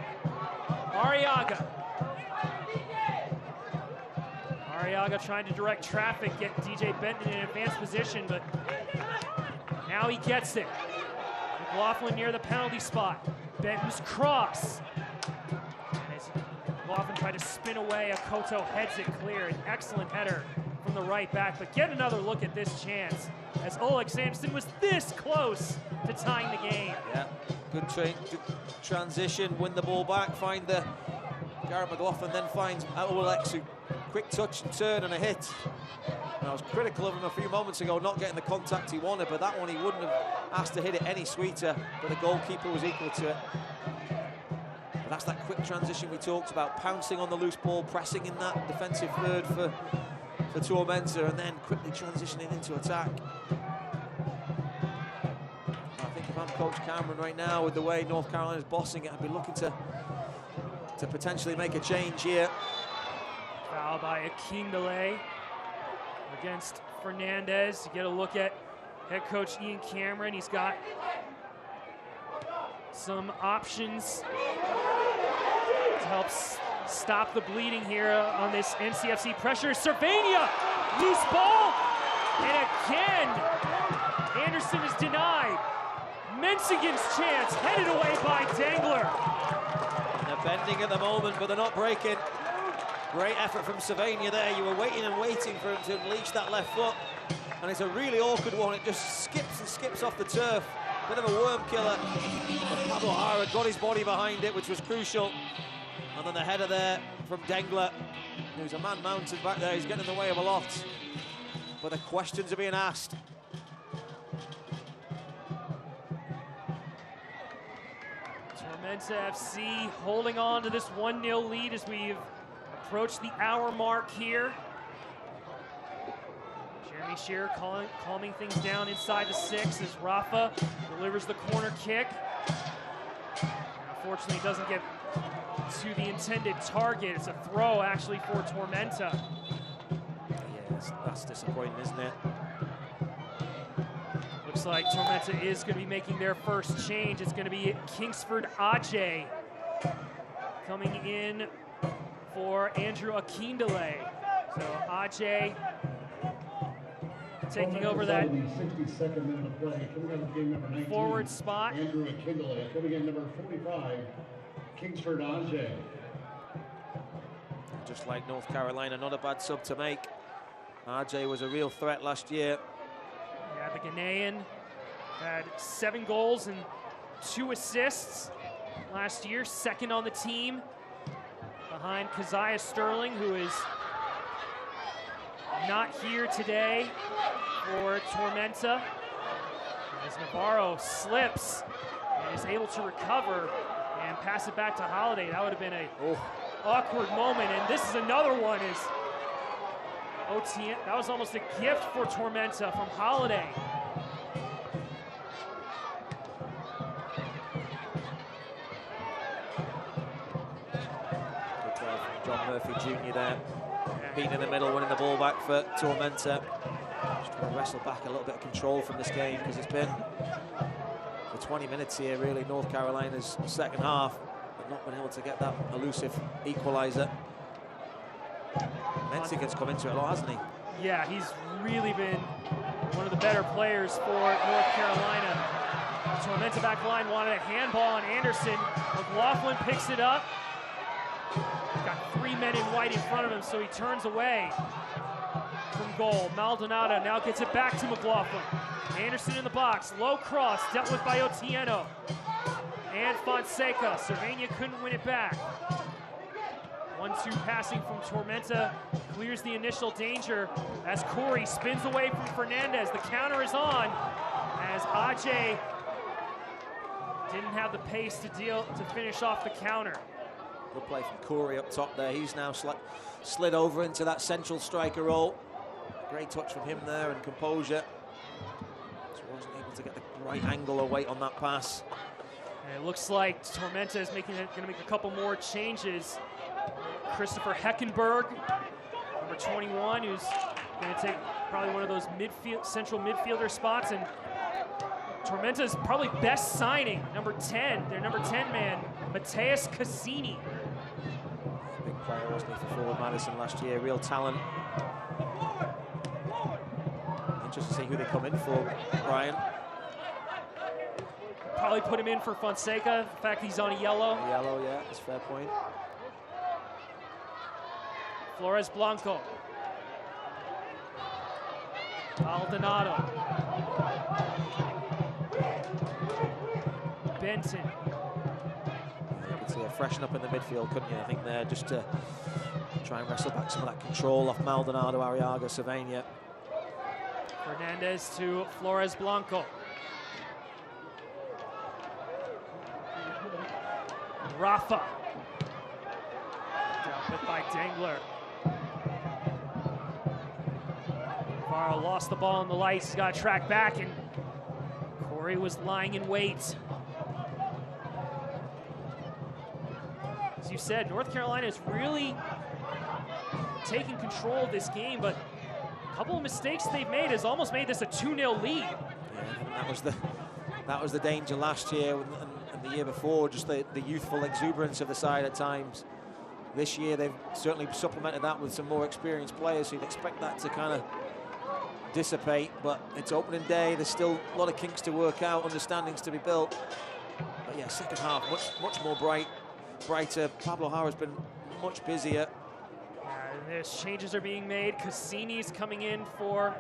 S2: Arriaga trying to direct traffic, get DJ Benton in an advanced position, but now he gets it. McLaughlin near the penalty spot. Benton's cross. McLaughlin tried to spin away. Akoto heads it clear. An excellent header from the right back. But get another look at this chance as Alex Anderson was this close to tying the game.
S3: Yeah, good transition, win the ball back, find the Garrett McLaughlin, then finds Alex, who quick touch and turn and a hit. And I was critical of him a few moments ago, not getting the contact he wanted, but that one he wouldn't have asked to hit it any sweeter, but the goalkeeper was equal to it. But that's that quick transition we talked about, pouncing on the loose ball, pressing in that defensive third for Tormenta, and then quickly transitioning into attack. I think if I'm Coach Cameron right now, with the way North Carolina's bossing it, I'd be looking to potentially make a change here.
S2: Foul by Akindele against Fernandez. You get a look at head coach Ian Cameron. He's got some options to help stop the bleeding here on this NCFC pressure. Cervania, loose ball, and again, Anderson is denied. Mensigan's chance, headed away by Dangler.
S3: And they're bending at the moment, but they're not breaking. Great effort from Cervania there. You were waiting and waiting for him to unleash that left foot. And it's a really awkward one. It just skips and skips off the turf. Bit of a worm killer. But Pablo Hara got his body behind it, which was crucial. And then the header there from Dengler. There's a man mounted back there. He's getting in the way of a lot. But the questions are being asked.
S2: Tormenta FC holding on to this 1-0 lead as we've approached the hour mark here. Jeremy Shearer calming things down inside the 6 as Rafa delivers the corner kick. Unfortunately, it doesn't get to the intended target. It's a throw, actually, for Tormenta.
S3: Yeah, that's disappointing, isn't it?
S2: Looks like Tormenta is going to be making their first change. It's going to be Kingsford Ajay coming in for Andrew Akindele. So Ajay taking over that
S1: 62nd minute of play. Coming out of game number 19,
S2: forward spot.
S1: Andrew Akindele. Coming in number 45, Kingsford Ajay.
S3: Just like North Carolina, not a bad sub to make. Ajay was a real threat last year.
S2: Yeah, the Ghanaian had 7 goals and 2 assists last year, second on the team behind Keziah Sterling, who is not here today for Tormenta. As Navarro slips and is able to recover and pass it back to Holiday. That would have been a awkward moment, and this is another one. Is OTN, that was almost a gift for Tormenta from Holiday.
S3: Jr. there. Being in the middle, winning the ball back for Tormenta. Just trying to wrestle back a little bit of control from this game, because it's been for 20 minutes here, really, North Carolina's second half, but not been able to get that elusive equaliser. Menziger's come into it a lot, hasn't he?
S2: Yeah, he's really been one of the better players for North Carolina. The Tormenta back line wanted a handball on Anderson. McLaughlin picks it up. He's got 3 men in white in front of him, so he turns away from goal. Maldonado now gets it back to McLaughlin. Anderson in the box, low cross, dealt with by Otieno. And Fonseca, Cervania couldn't win it back. 1-2 passing from Tormenta clears the initial danger as Corey spins away from Fernandez. The counter is on as Ajay didn't have the pace to finish off the counter.
S3: Good play from Corey up top there. He's now slid over into that central striker role. Great touch from him there and composure. Just wasn't able to get the right angle or weight on that pass.
S2: And it looks like Tormenta is going to make a couple more changes. Christopher Heckenberg, number 21, who's going to take probably one of those central midfielder spots. And Tormenta's probably best signing, number 10, their number 10 man, Mateus Cassini.
S3: Big player, wasn't he, for Forward Madison last year? Real talent. Interesting to see who they come in for, Brian.
S2: Probably put him in for Fonseca. In fact, he's on a yellow.
S3: Yellow, yeah, that's a fair point.
S2: Flores Blanco. Maldonado. Benton.
S3: You could see a freshen up in the midfield, couldn't you? I think there, just to try and wrestle back some of that control off Maldonado, Arriaga, Cervania.
S2: Fernandez to Flores Blanco. Rafa. Dealt with by Dangler. Navarro lost the ball in the lights. He's got to track back, and Corey was lying in wait. As you said, North Carolina is really taking control of this game, but a couple of mistakes they've made has almost made this a 2-0 lead.
S3: Yeah, that was the danger last year and the year before, just the youthful exuberance of the side at times. This year they've certainly supplemented that with some more experienced players, so you'd expect that to kind of dissipate, but it's opening day. There's still a lot of kinks to work out, understandings to be built. But yeah, second half, much more brighter. Pablo Hara's been much busier.
S2: And there's changes are being made. Cassini's coming in for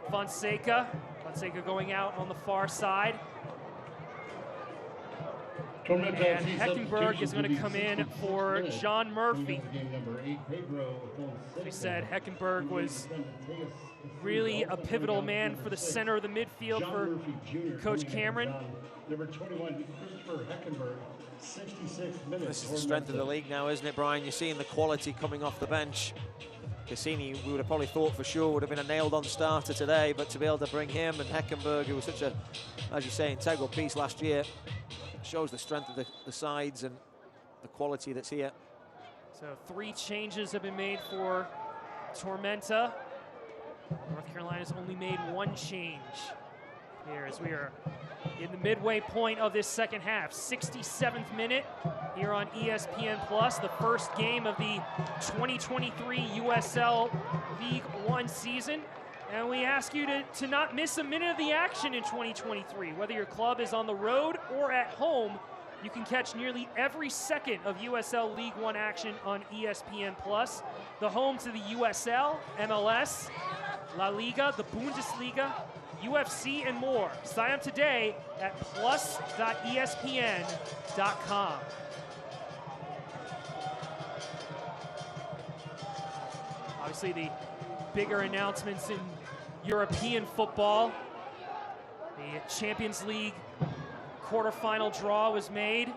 S2: Fonseca. Fonseca going out on the far side. And Heckenberg is going to come in for John Murphy. As we said, Heckenberg was really a pivotal man for the center of the midfield for Coach Cameron.
S1: Number 21, Christopher Heckenberg, 66 minutes.
S3: This is the strength of the league now, isn't it, Brian? You're seeing the quality coming off the bench. Cassini, we would have probably thought for sure would have been a nailed-on starter today, but to be able to bring him and Heckenberg, who was such a, as you say, integral piece last year, shows the strength of the sides and the quality that's here.
S2: So 3 changes have been made for Tormenta. North Carolina's only made 1 change here as we are in the midway point of this second half. 67th minute here on ESPN+, the first game of the 2023 USL League One season. And we ask you to not miss a minute of the action in 2023. Whether your club is on the road or at home, you can catch nearly every second of USL League One action on ESPN+, the home to the USL, MLS, La Liga, the Bundesliga, UFC, and more. Sign up today at plus.espn.com. Obviously, the bigger announcements in European football. The Champions League quarterfinal draw was made.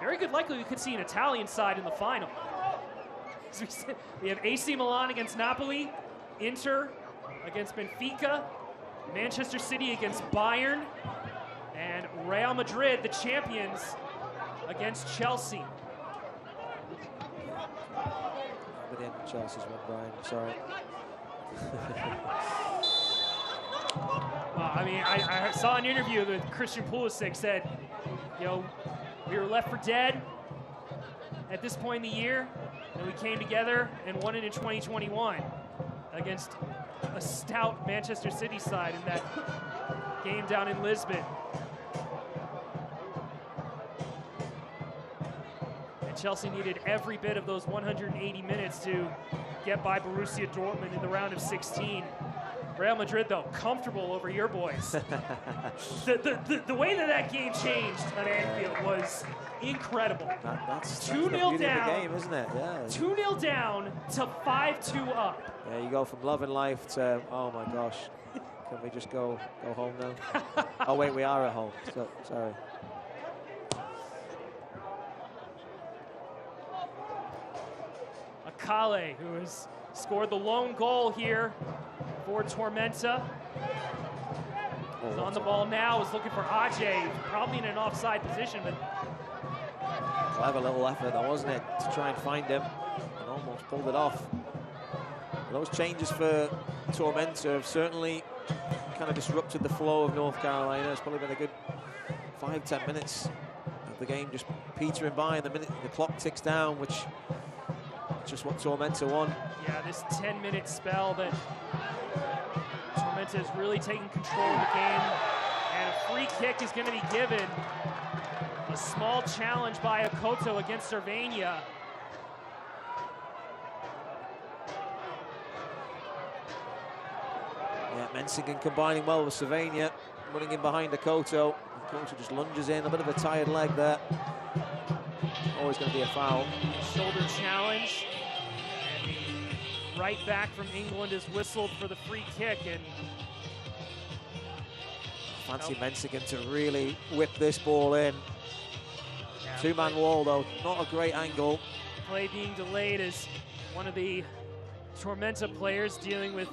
S2: Very good likely we could see an Italian side in the final. We have AC Milan against Napoli, Inter against Benfica, Manchester City against Bayern, and Real Madrid, the champions, against Chelsea.
S3: With the end of Chelsea's run, Brian. Sorry.
S2: Well, I mean, I saw an interview that Christian Pulisic said, you know, we were left for dead at this point in the year, and we came together and won it in 2021 against a stout Manchester City side in that game down in Lisbon. And Chelsea needed every bit of those 180 minutes to get by Borussia Dortmund in the round of 16. Real Madrid, though, comfortable over your boys. the way that game changed at Anfield was incredible.
S3: That's
S2: 2-0 down,
S3: the game, isn't it? Yeah.
S2: 2-0 down to 5-2 up.
S3: Yeah, you go from loving life to, oh my gosh, can we just go home now? Oh wait, we are at home. So, sorry.
S2: Akale, who has scored the lone goal here for Tormenta. He's on the ball now, is looking for Ajay, probably in an offside position, but
S3: Clever little effort, though, wasn't it, to try and find him, and almost pulled it off. Those changes for Tormenta have certainly kind of disrupted the flow of North Carolina. It's probably been a good 5-10 minutes of the game just petering by, and the minute the clock ticks down, which is just what Tormenta want.
S2: Yeah, this 10-minute spell that Tormenta is really taking control of the game, and a free kick is going to be given. A small challenge by Akoto against Cervania.
S3: Yeah, Mensingen combining well with Cervania, running in behind Akoto. Akoto just lunges in, a bit of a tired leg there. Always going to be a foul.
S2: Shoulder challenge. And the right back from England is whistled for the free kick. And
S3: fancy Mensingen to really whip this ball in. Yeah, two-man wall, though, not a great angle.
S2: Play being delayed as one of the Tormenta players dealing with.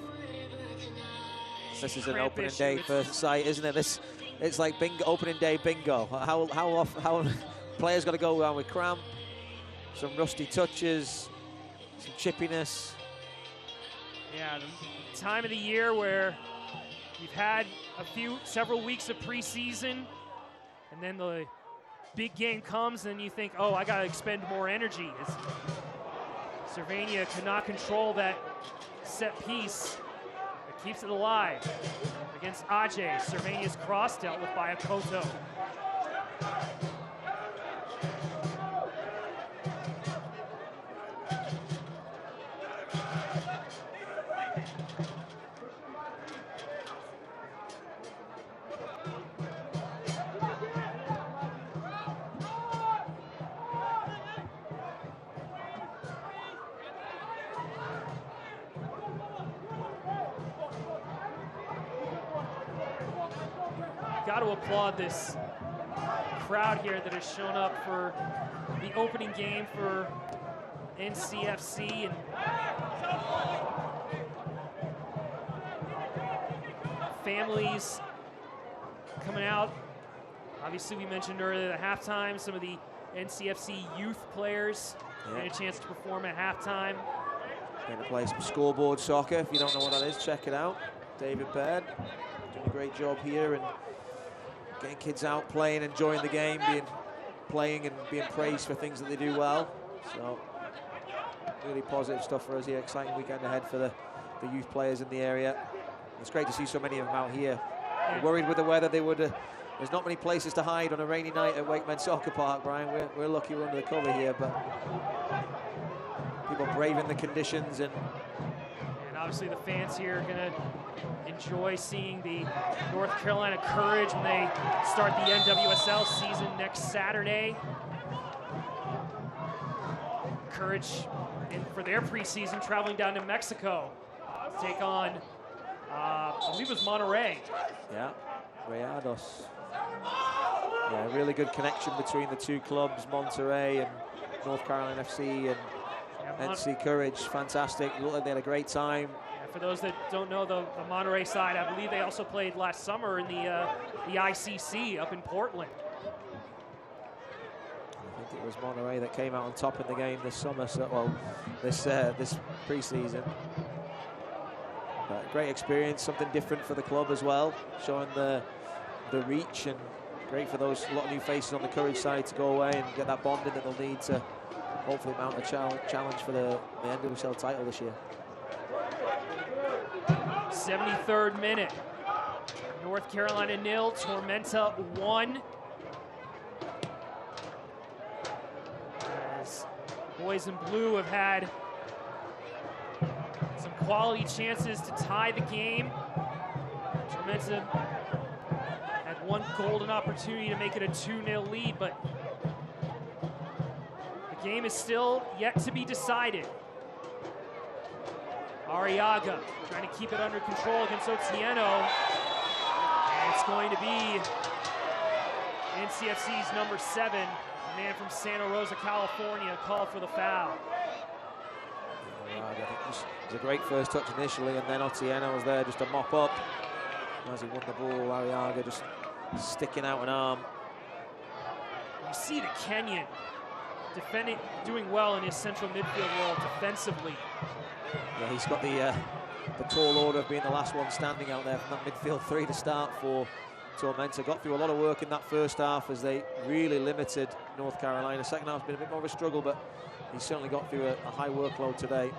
S3: This is an opening day first sight, isn't it? It's like bingo, opening day bingo. How players got to go around with cramp, some rusty touches, some chippiness.
S2: Yeah, the time of the year where you've had several weeks of preseason, and then the big game comes, and you think, oh, I got to expend more energy. Cervania cannot control that set piece. It keeps it alive against Ajay. Cervania's cross dealt with by Akoto. Got to applaud this crowd here that has shown up for the opening game for NCFC, and families coming out. Obviously, we mentioned earlier at halftime some of the NCFC youth players had a chance to perform at halftime.
S3: Going to play some scoreboard soccer. If you don't know what that is, check it out. David Baird doing a great job here and getting kids out playing, enjoying the game, playing and being praised for things that they do well. So really positive stuff for us here. Exciting weekend ahead for the youth players in the area. It's great to see so many of them out here. Worried with the weather, there's not many places to hide on a rainy night at Wakemed Soccer Park, Brian. We're lucky we're under the cover here, but people braving the conditions, and
S2: obviously the fans here are going to enjoy seeing the North Carolina Courage when they start the NWSL season next Saturday. Courage, for their preseason, traveling down to Mexico to take on, I believe it was Monterrey.
S3: Yeah, Rayados. Yeah, really good connection between the two clubs, Monterrey and North Carolina FC and NC Courage. Fantastic. Looked like they had a great time.
S2: Yeah, for those that don't know, the Monterrey side, I believe they also played last summer in the ICC up in Portland.
S3: I think it was Monterey that came out on top in the game this summer, so, well, this pre-season. Great experience, something different for the club as well, showing the reach, and great for those lot of new faces on the Courage side to go away and get that bonding that they'll need to hopefully mount a challenge for the NWSL title this year.
S2: 73rd minute. North Carolina 0, Tormenta 1. As boys in blue have had some quality chances to tie the game. Tormenta had one golden opportunity to make it a 2-0 lead, but the game is still yet to be decided. Arriaga trying to keep it under control against Otieno. And it's going to be NCFC's number 7, a man from Santa Rosa, California, called for the foul.
S3: I think it was a great first touch initially, and then Otieno was there just to mop up. As he won the ball, Arriaga just sticking out an arm.
S2: You see the Kenyan defending, doing well in his central midfield role defensively.
S3: Yeah, he's got the tall order of being the last one standing out there from that midfield 3 to start for Tormenta. Got through a lot of work in that first half as they really limited North Carolina. Second half's been a bit more of a struggle, but he certainly got through a high workload today.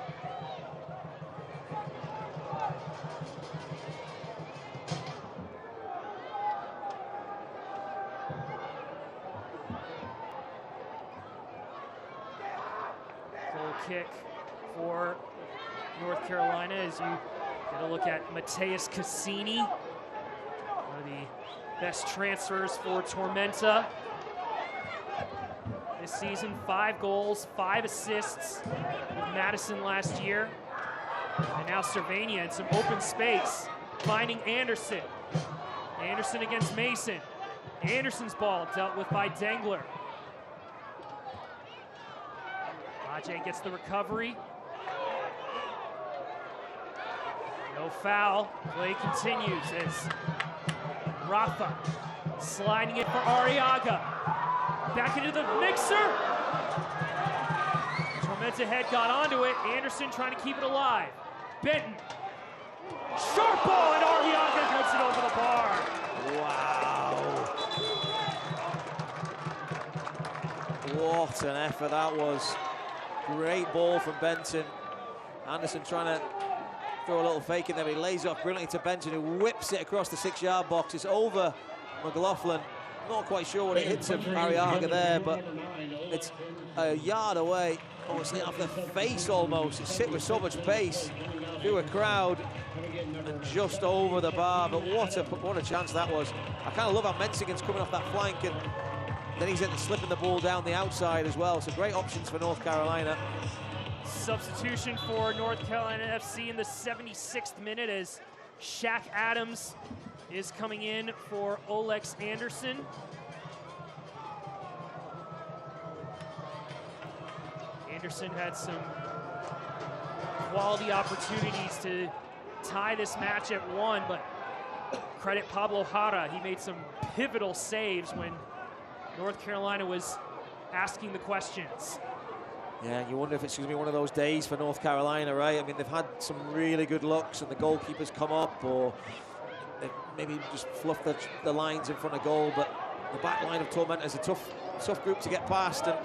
S2: Goal kick for North Carolina as you get a look at Mateus Cassini, one of the best transfers for Tormenta this season. 5 goals, 5 assists with Madison last year. And now Cervania in some open space, finding Anderson. Anderson against Mason. Anderson's ball dealt with by Dengler. Ajay gets the recovery. No foul. Play continues as Rafa sliding it for Arriaga. Back into the mixer. Tormenta head got onto it. Anderson trying to keep it alive. Benton. Sharp ball, and Arriaga puts it over the bar.
S3: Wow. What an effort that was. Great ball from Benton. Anderson trying to throw a little fake in there, but he lays off brilliantly to Benton, who whips it across the 6-yard box. It's over McLaughlin. Not quite sure what it hits of Arriaga there, but it's a yard away. Oh, it's off the face almost. It's hit with so much pace through a crowd and just over the bar. But what a chance that was. I kind of love how Mensingen's coming off that flank, and then he's slipping the ball down the outside as well. So great options for North Carolina.
S2: Substitution for North Carolina FC in the 76th minute as Shaq Adams is coming in for Olex Anderson. Anderson had some quality opportunities to tie this match at 1, but credit Pablo Jara. He made some pivotal saves when North Carolina was asking the questions.
S3: Yeah, you wonder if it's going to be one of those days for North Carolina, right? I mean, they've had some really good looks and the goalkeepers come up, or they've maybe just fluffed the lines in front of goal, but the back line of Tormenta is a tough group to get past, and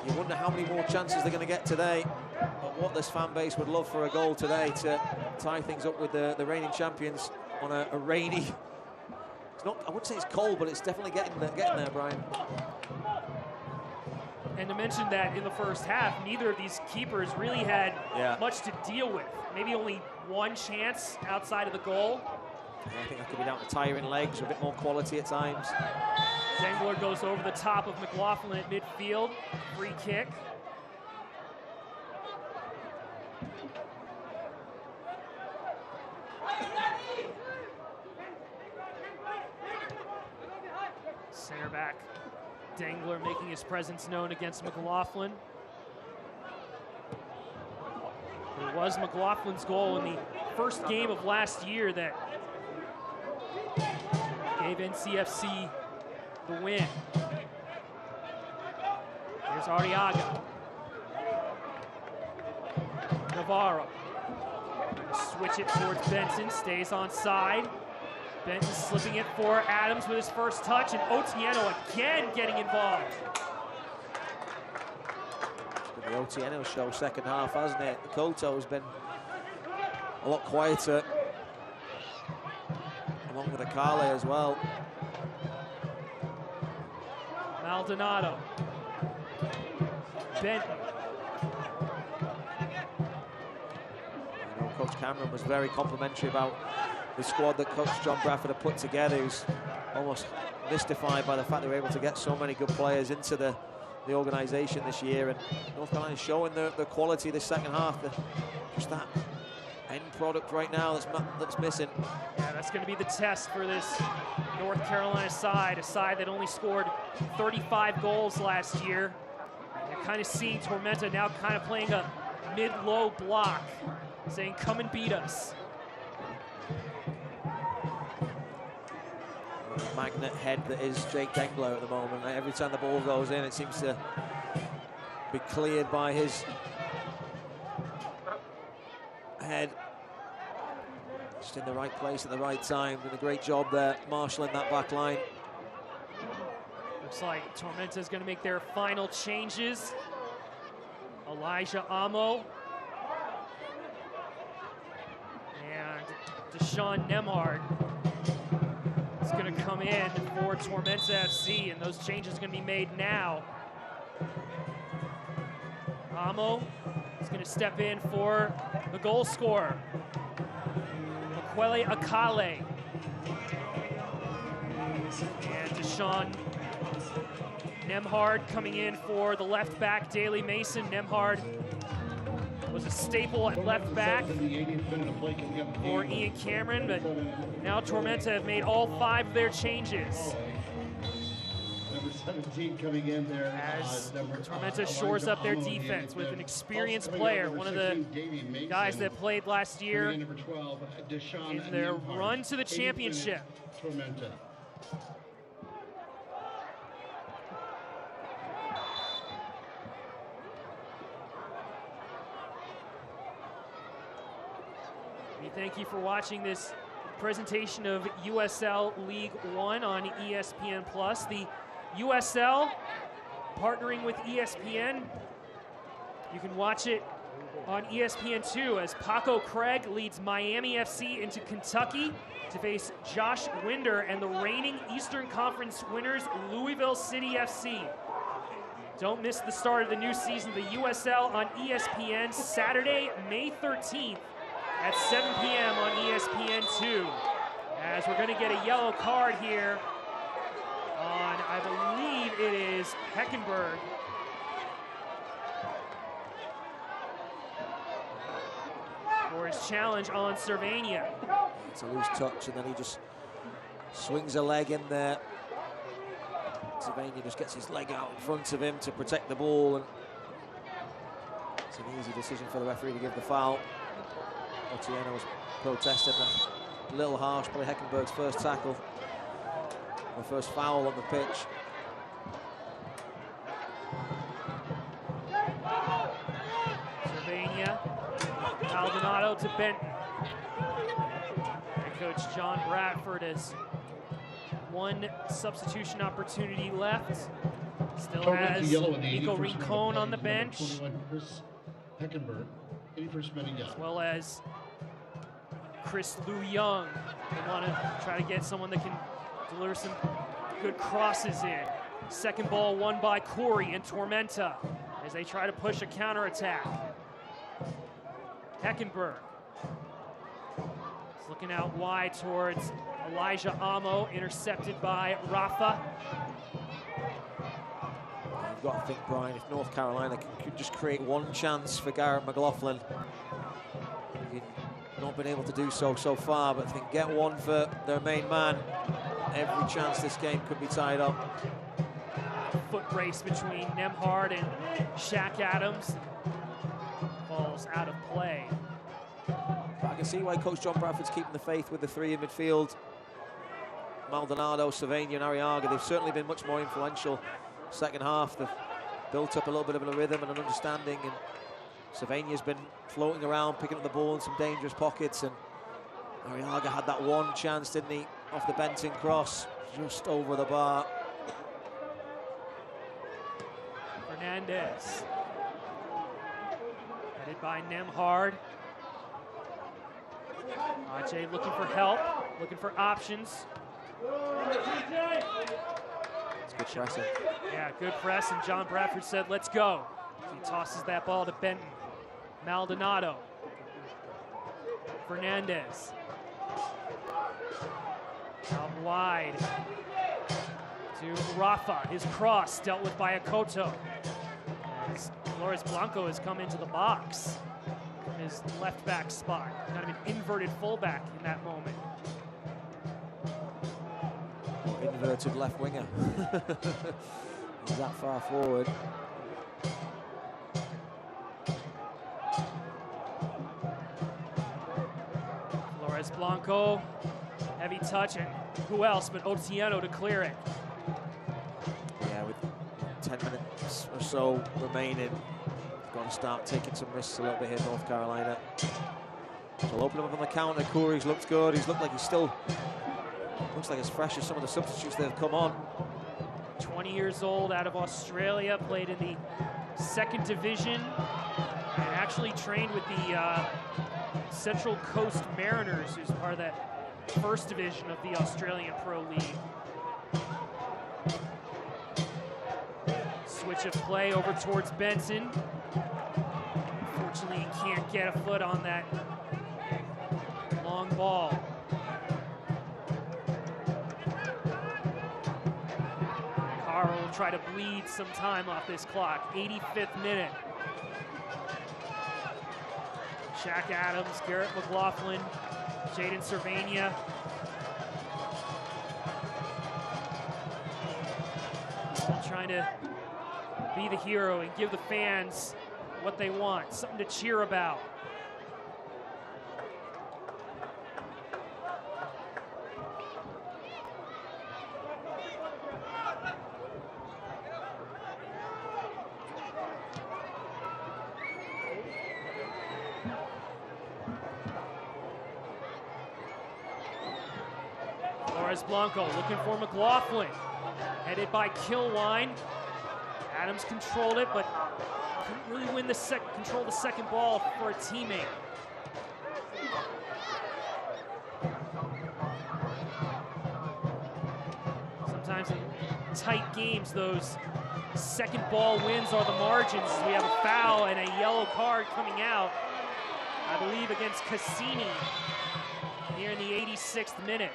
S3: you wonder how many more chances they're going to get today. But what this fan base would love for a goal today to tie things up with the reigning champions on a rainy... It's not, I wouldn't say it's cold, but it's definitely getting there, Brian.
S2: And to mention that in the first half, neither of these keepers really had much to deal with. Maybe only one chance outside of the goal.
S3: I think that could be down to tiring legs or a bit more quality at times.
S2: Dengler goes over the top of McLaughlin at midfield. Free kick. Center back Dengler making his presence known against McLaughlin. It was McLaughlin's goal in the first game of last year that gave NCFC the win. Here's Arriaga. Navarro. Switch it towards Benson, stays on side. Benson slipping it for Adams with his first touch, and Otieno again getting involved.
S3: It's been the Otieno show second half, hasn't it? The Koto's been a lot quieter, along with Akale as well.
S2: Maldonado. Benton.
S3: You know, Coach Cameron was very complimentary about the squad that Coach John Bradford had put together. He was almost mystified by the fact they were able to get so many good players into the organisation this year, and North Carolina is showing the quality this second half. Just that end product right now that's missing.
S2: Yeah, that's going to be the test for this North Carolina side, a side that only scored 35 goals last year. You're kind of seeing Tormenta now kind of playing a mid-low block, saying, come and beat us.
S3: Magnet head that is Jake Dengler at the moment. Every time the ball goes in, it seems to be cleared by his head. Just in the right place at the right time. Doing a great job there, marshalling that back line.
S2: Looks like Tormenta is going to make their final changes. Elijah Amo and Deshaun Nemhard is going to come in for Tormenta FC, and those changes are going to be made now. Amo is going to step in for the goal scorer, Makwele Akale. And Deshaun Nemhard coming in for the left back, Daley Mason. Nemhard was a staple at left back for Ian Cameron, but now Tormenta have made all 5 of their changes.
S1: Number 17 coming in there
S2: as Tormenta shores up their defense with an experienced player, one of the guys that played last year in their run to the championship.
S1: Tormenta.
S2: We thank you for watching this presentation of USL League One on ESPN+. The USL partnering with ESPN. You can watch it on ESPN2 as Paco Craig leads Miami FC into Kentucky to face Josh Winder and the reigning Eastern Conference winners, Louisville City FC. Don't miss the start of the new season of the USL on ESPN Saturday, May 13th at 7 p.m. on ESPN2. As we're going to get a yellow card here on, I believe it is Heckenberg. For his challenge on Cervania.
S3: It's a loose touch, and then he just swings a leg in there. Cervania just gets his leg out in front of him to protect the ball, and it's an easy decision for the referee to give the foul. Otieno was protesting that. A little harsh, probably Heckenberg's first tackle, or first foul on the pitch.
S2: Cervania, Maldonado to Benton. Head coach John Bradford has one substitution opportunity left. Still has Nico Rincon on the bench.
S1: Chris Heckenberg, 81st minute, yeah.
S2: As well as Chris Liu Young. They want to try to get someone that can deliver some good crosses in. Second ball won by Corey and Tormenta as they try to push a counterattack. Heckenberg is looking out wide towards Elijah Amo, intercepted by Rafa.
S3: You've got to think, Brian, if North Carolina could just create one chance for Garrett McLaughlin. You've not been able to do so far, but if they can get one for their main man, every chance this game could be tied up.
S2: Foot race between Nemhard and Shaq Adams. Falls out of play.
S3: But I can see why Coach John Bradford's keeping the faith with the 3 in midfield. Maldonado, Cervania and Arriaga, they've certainly been much more influential second half. The built up a little bit of a rhythm and an understanding, and Sylvania's been floating around, picking up the ball in some dangerous pockets, and Arriaga had that one chance, didn't he, off the Benton cross, just over the bar.
S2: Fernandez. Headed by Nemhard. Ajay looking for help, looking for options.
S3: It's good pressing.
S2: Yeah, good press, and John Bradford said, let's go. He tosses that ball to Benton. Maldonado. Fernandez. Out wide to Rafa. His cross dealt with by Akoto. As Flores Blanco has come into the box from his left back spot. Kind of an inverted fullback in that moment.
S3: Inverted left winger. He's that far forward.
S2: Flores Blanco, heavy touch, and who else but Otieno to clear it.
S3: Yeah, with 10 minutes or so remaining, going to start taking some risks a little bit here, North Carolina. So we'll open him up on the counter. Corey's looked good. He's looked like he's still, looks like as fresh as some of the substitutes that have come on.
S2: 20 years old, out of Australia, played in the 2nd division, and actually trained with the Central Coast Mariners, who's part of that 1st division of the Australian Pro League. Switch of play over towards Benson. Unfortunately, he can't get a foot on that long ball. Carl will try to bleed some time off this clock. 85th minute. Shaq Adams, Garrett McLaughlin, Jaden Servania. All trying to be the hero and give the fans what they want, something to cheer about. Flores Blanco looking for McLaughlin. Headed by Kilwine. Adams controlled it, but couldn't really win control the second ball for a teammate. Sometimes in tight games, those second ball wins are the margins. We have a foul and a yellow card coming out, I believe, against Cassini here in the 86th minute.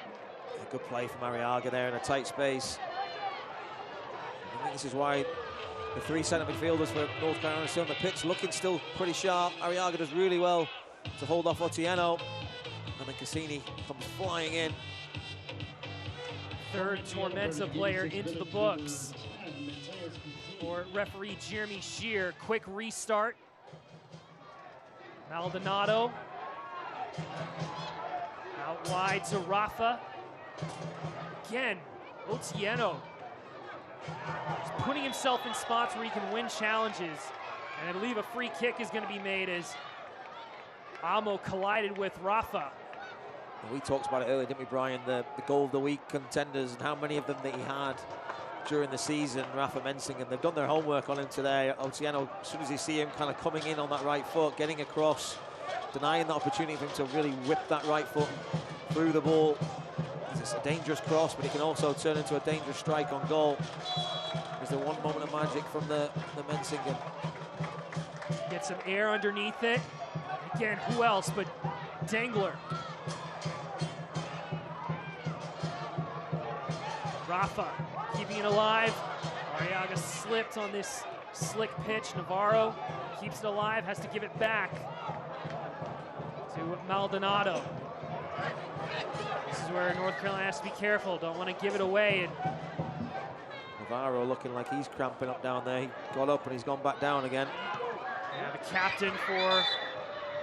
S3: A good play from Arriaga there in a tight space. I think this is why the 3 centre midfielders for North Carolina still on the pitch, looking still pretty sharp. Arriaga does really well to hold off Otieno, and then Cassini comes flying in.
S2: 3rd Tormenta player into the books for referee Jeremy Shear. Quick restart. Maldonado out wide to Rafa. Again, Otieno just putting himself in spots where he can win challenges. And I believe a free kick is going to be made as Amo collided with Rafa.
S3: We talked about it earlier, didn't we, Brian? The goal of the week contenders and how many of them that he had during the season. Rafa Mensingen, they've done their homework on him today. Otieno, as soon as you see him kind of coming in on that right foot, getting across, denying the opportunity for him to really whip that right foot through the ball. It's a dangerous cross, but it can also turn into a dangerous strike on goal. There's the one moment of magic from the Mensingen.
S2: Get some air underneath it. Again, who else but Dangler. Rafa keeping it alive. Arriaga slipped on this slick pitch. Navarro keeps it alive, has to give it back to Maldonado. This is where North Carolina has to be careful. Don't want to give it away. And
S3: Navarro looking like he's cramping up down there. He got up and he's gone back down again.
S2: Yeah, the captain for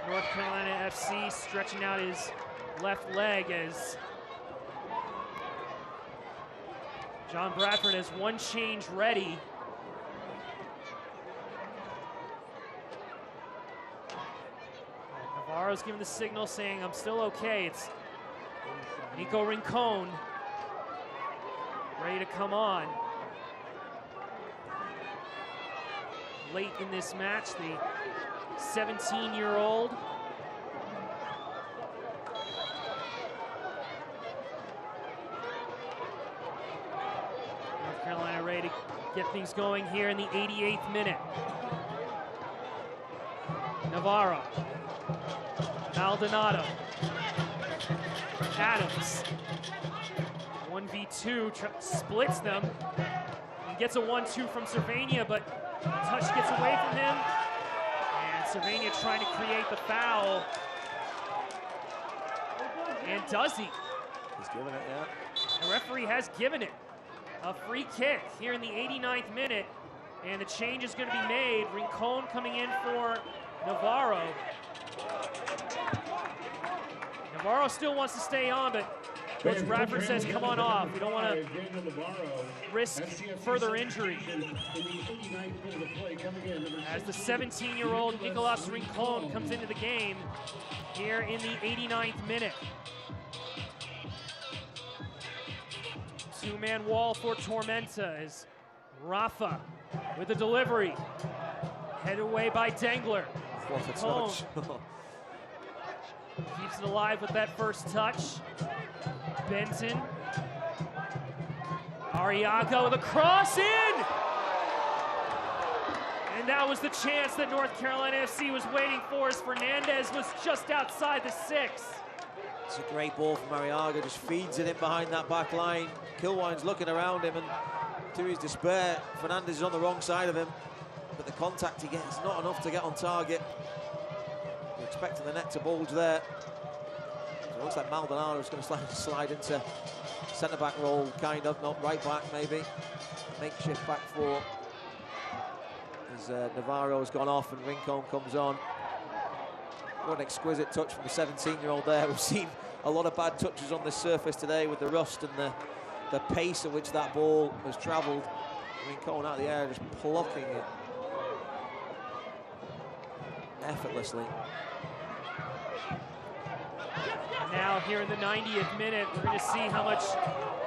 S2: North Carolina FC stretching out his left leg as John Bradford has one change ready. Navarro's giving the signal saying, I'm still okay. It's Nico Rincon ready to come on. Late in this match, the 17-year-old. North Carolina ready to get things going here in the 88th minute. Navarro. Maldonado. Adams. 1v2, splits them. And gets a 1-2 from Cervania, but touch gets away from him. And Cervania trying to create the foul. And does he?
S3: He's given it, yeah.
S2: The referee has given it. A free kick here in the 89th minute. And the change is going to be made. Rincon coming in for Navarro. Navarro still wants to stay on, but Coach Bradford says, come on off. We don't want to risk further injury. As the 17-year-old Nicolas Rincon comes into the game here in the 89th minute. Two-man wall for Tormenta as Rafa with the delivery. Headed away by Dengler.
S3: What a touch.
S2: Keeps it alive with that first touch. Benton. Arriaga with a cross in! And that was the chance that North Carolina FC was waiting for as Fernandez was just outside the 6.
S3: It's a great ball from Arriaga, just feeds it in behind that back line. Kilwine's looking around him, and to his despair, Fernandez is on the wrong side of him. But the contact he gets is not enough to get on target. You're expecting the net to bulge there. So it looks like Maldonado is going to slide into centre-back role, kind of, not right back maybe. Makeshift back four. As Navarro's gone off and Rincon comes on. What an exquisite touch from the 17-year-old there. We've seen a lot of bad touches on this surface today with the rust and the pace at which that ball has travelled. Rincon out of the air, just plucking it effortlessly.
S2: And now here in the 90th minute, we're going to see how much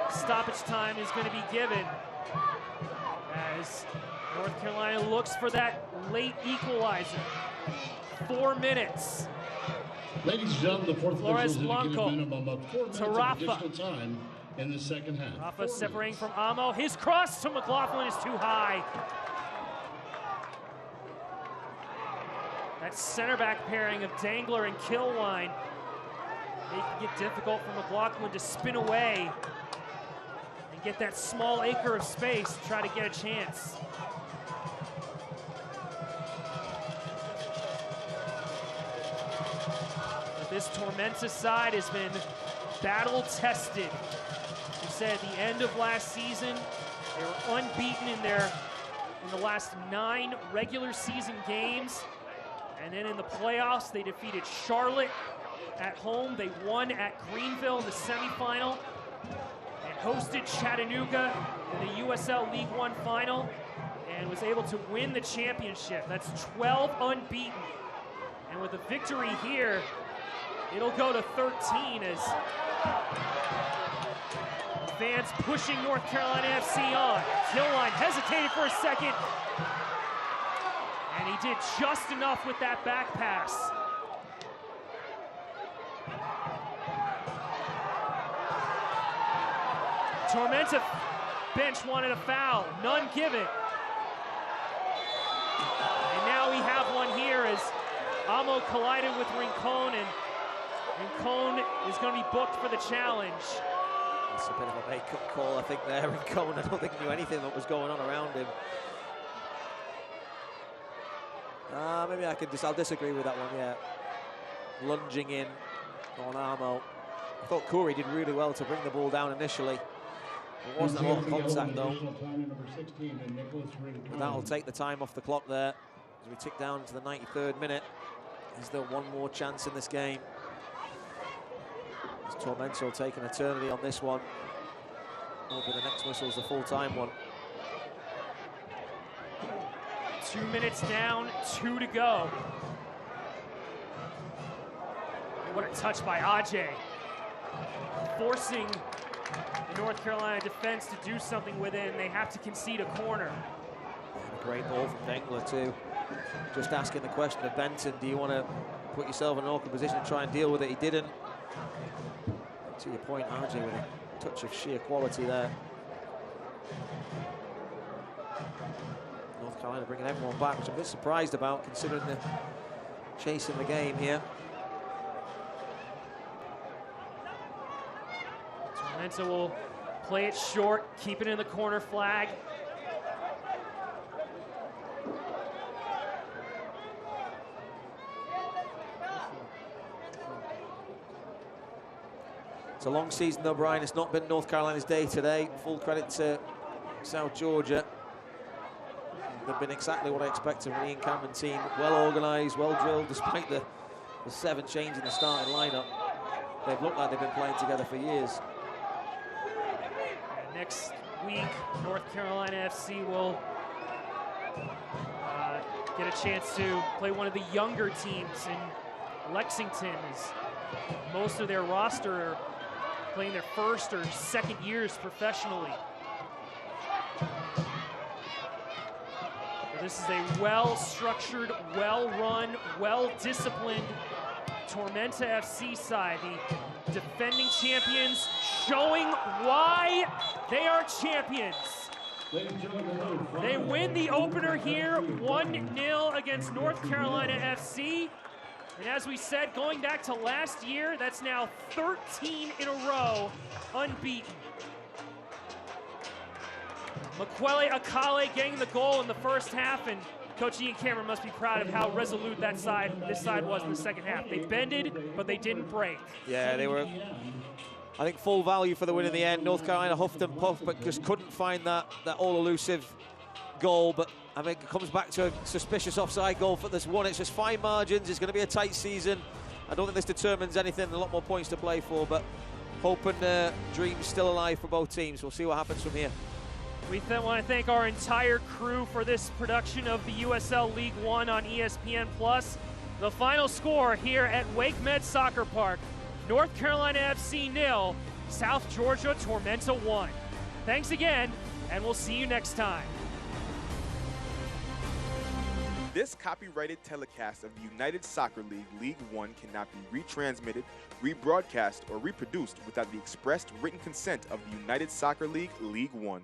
S2: stoppage time is going to be given as North Carolina looks for that late equalizer. 4 minutes.
S1: Ladies and gentlemen, the fourth
S2: Flores
S1: officials indicate
S2: Blanco
S1: a minimum of 4 minutes
S2: to
S1: of
S2: Rafa.
S1: additional time in the second half.
S2: Rafa separating from Amo. His cross to McLaughlin is too high. That center back pairing of Dengler and Kilwine making it difficult for McLaughlin to spin away and get that small acre of space to try to get a chance. But this Tormenta side has been battle-tested. We said at the end of last season, they were unbeaten in the last 9 regular season games. And then in the playoffs, they defeated Charlotte at home. They won at Greenville in the semifinal and hosted Chattanooga in the USL League One final and was able to win the championship. That's 12 unbeaten. And with a victory here, it'll go to 13 as fans pushing North Carolina FC on. Kilwine hesitated for a second. And he did just enough with that back pass. Tormenta bench wanted a foul, none given. And now we have one here as Amo collided with Rincon, and Rincon is going to be booked for the challenge.
S3: That's a bit of a make-up call, I think, there. Rincon, I don't think he knew anything that was going on around him. Maybe I'll disagree with that one, yeah. Lunging in on Amo. I thought Corey did really well to bring the ball down initially. It wasn't a lot of contact, though. But that'll take the time off the clock there as we tick down to the 93rd minute. Is there one more chance in this game? As Tormenta will take an eternity on this one. Maybe the next whistle's the full-time one.
S2: 2 minutes down, 2 to go. What a touch by Ajay. Forcing the North Carolina defense to do something with it, and they have to concede a corner.
S3: Great ball from Dengler too. Just asking the question of Benton, do you want to put yourself in an awkward position and try and deal with it? He didn't. To your point, RJ with a touch of sheer quality there. North Carolina bringing everyone back, which I'm a bit surprised about considering the chase in the game here.
S2: Tormenta will play it short, keep it in the corner flag.
S3: It's a long season though, Brian. It's not been North Carolina's day today. Full credit to South Georgia. They've been exactly what I expected from the Ian Cameron team. Well organised, well drilled, despite the 7 change in the starting lineup. They've looked like they've been playing together for years.
S2: Next week, North Carolina FC will get a chance to play one of the younger teams in Lexington, as most of their roster are playing their first or second years professionally. But this is a well-structured, well-run, well-disciplined Tormenta FC side. The defending champions showing why they are champions. They win the opener here 1-0 against North Carolina FC. And as we said, going back to last year, that's now 13 in a row unbeaten. Makwele Akale getting the goal in the first half, and Coach Ian Cameron must be proud of how resolute this side was in the second half. They bended, but they didn't break.
S3: Yeah, they were, I think, full value for the win in the end. North Carolina huffed and puffed, but just couldn't find that all-elusive goal. But I think it comes back to a suspicious offside goal for this one. It's just fine margins. It's going to be a tight season. I don't think this determines anything. A lot more points to play for, but hope and dreams still alive for both teams. We'll see what happens from here.
S2: We want to thank our entire crew for this production of the USL League One on ESPN+. The final score here at Wake Med Soccer Park: North Carolina FC 0, South Georgia Tormenta 1. Thanks again, and we'll see you next time.
S12: This copyrighted telecast of the United Soccer League League One cannot be retransmitted, rebroadcast, or reproduced without the expressed written consent of the United Soccer League League One.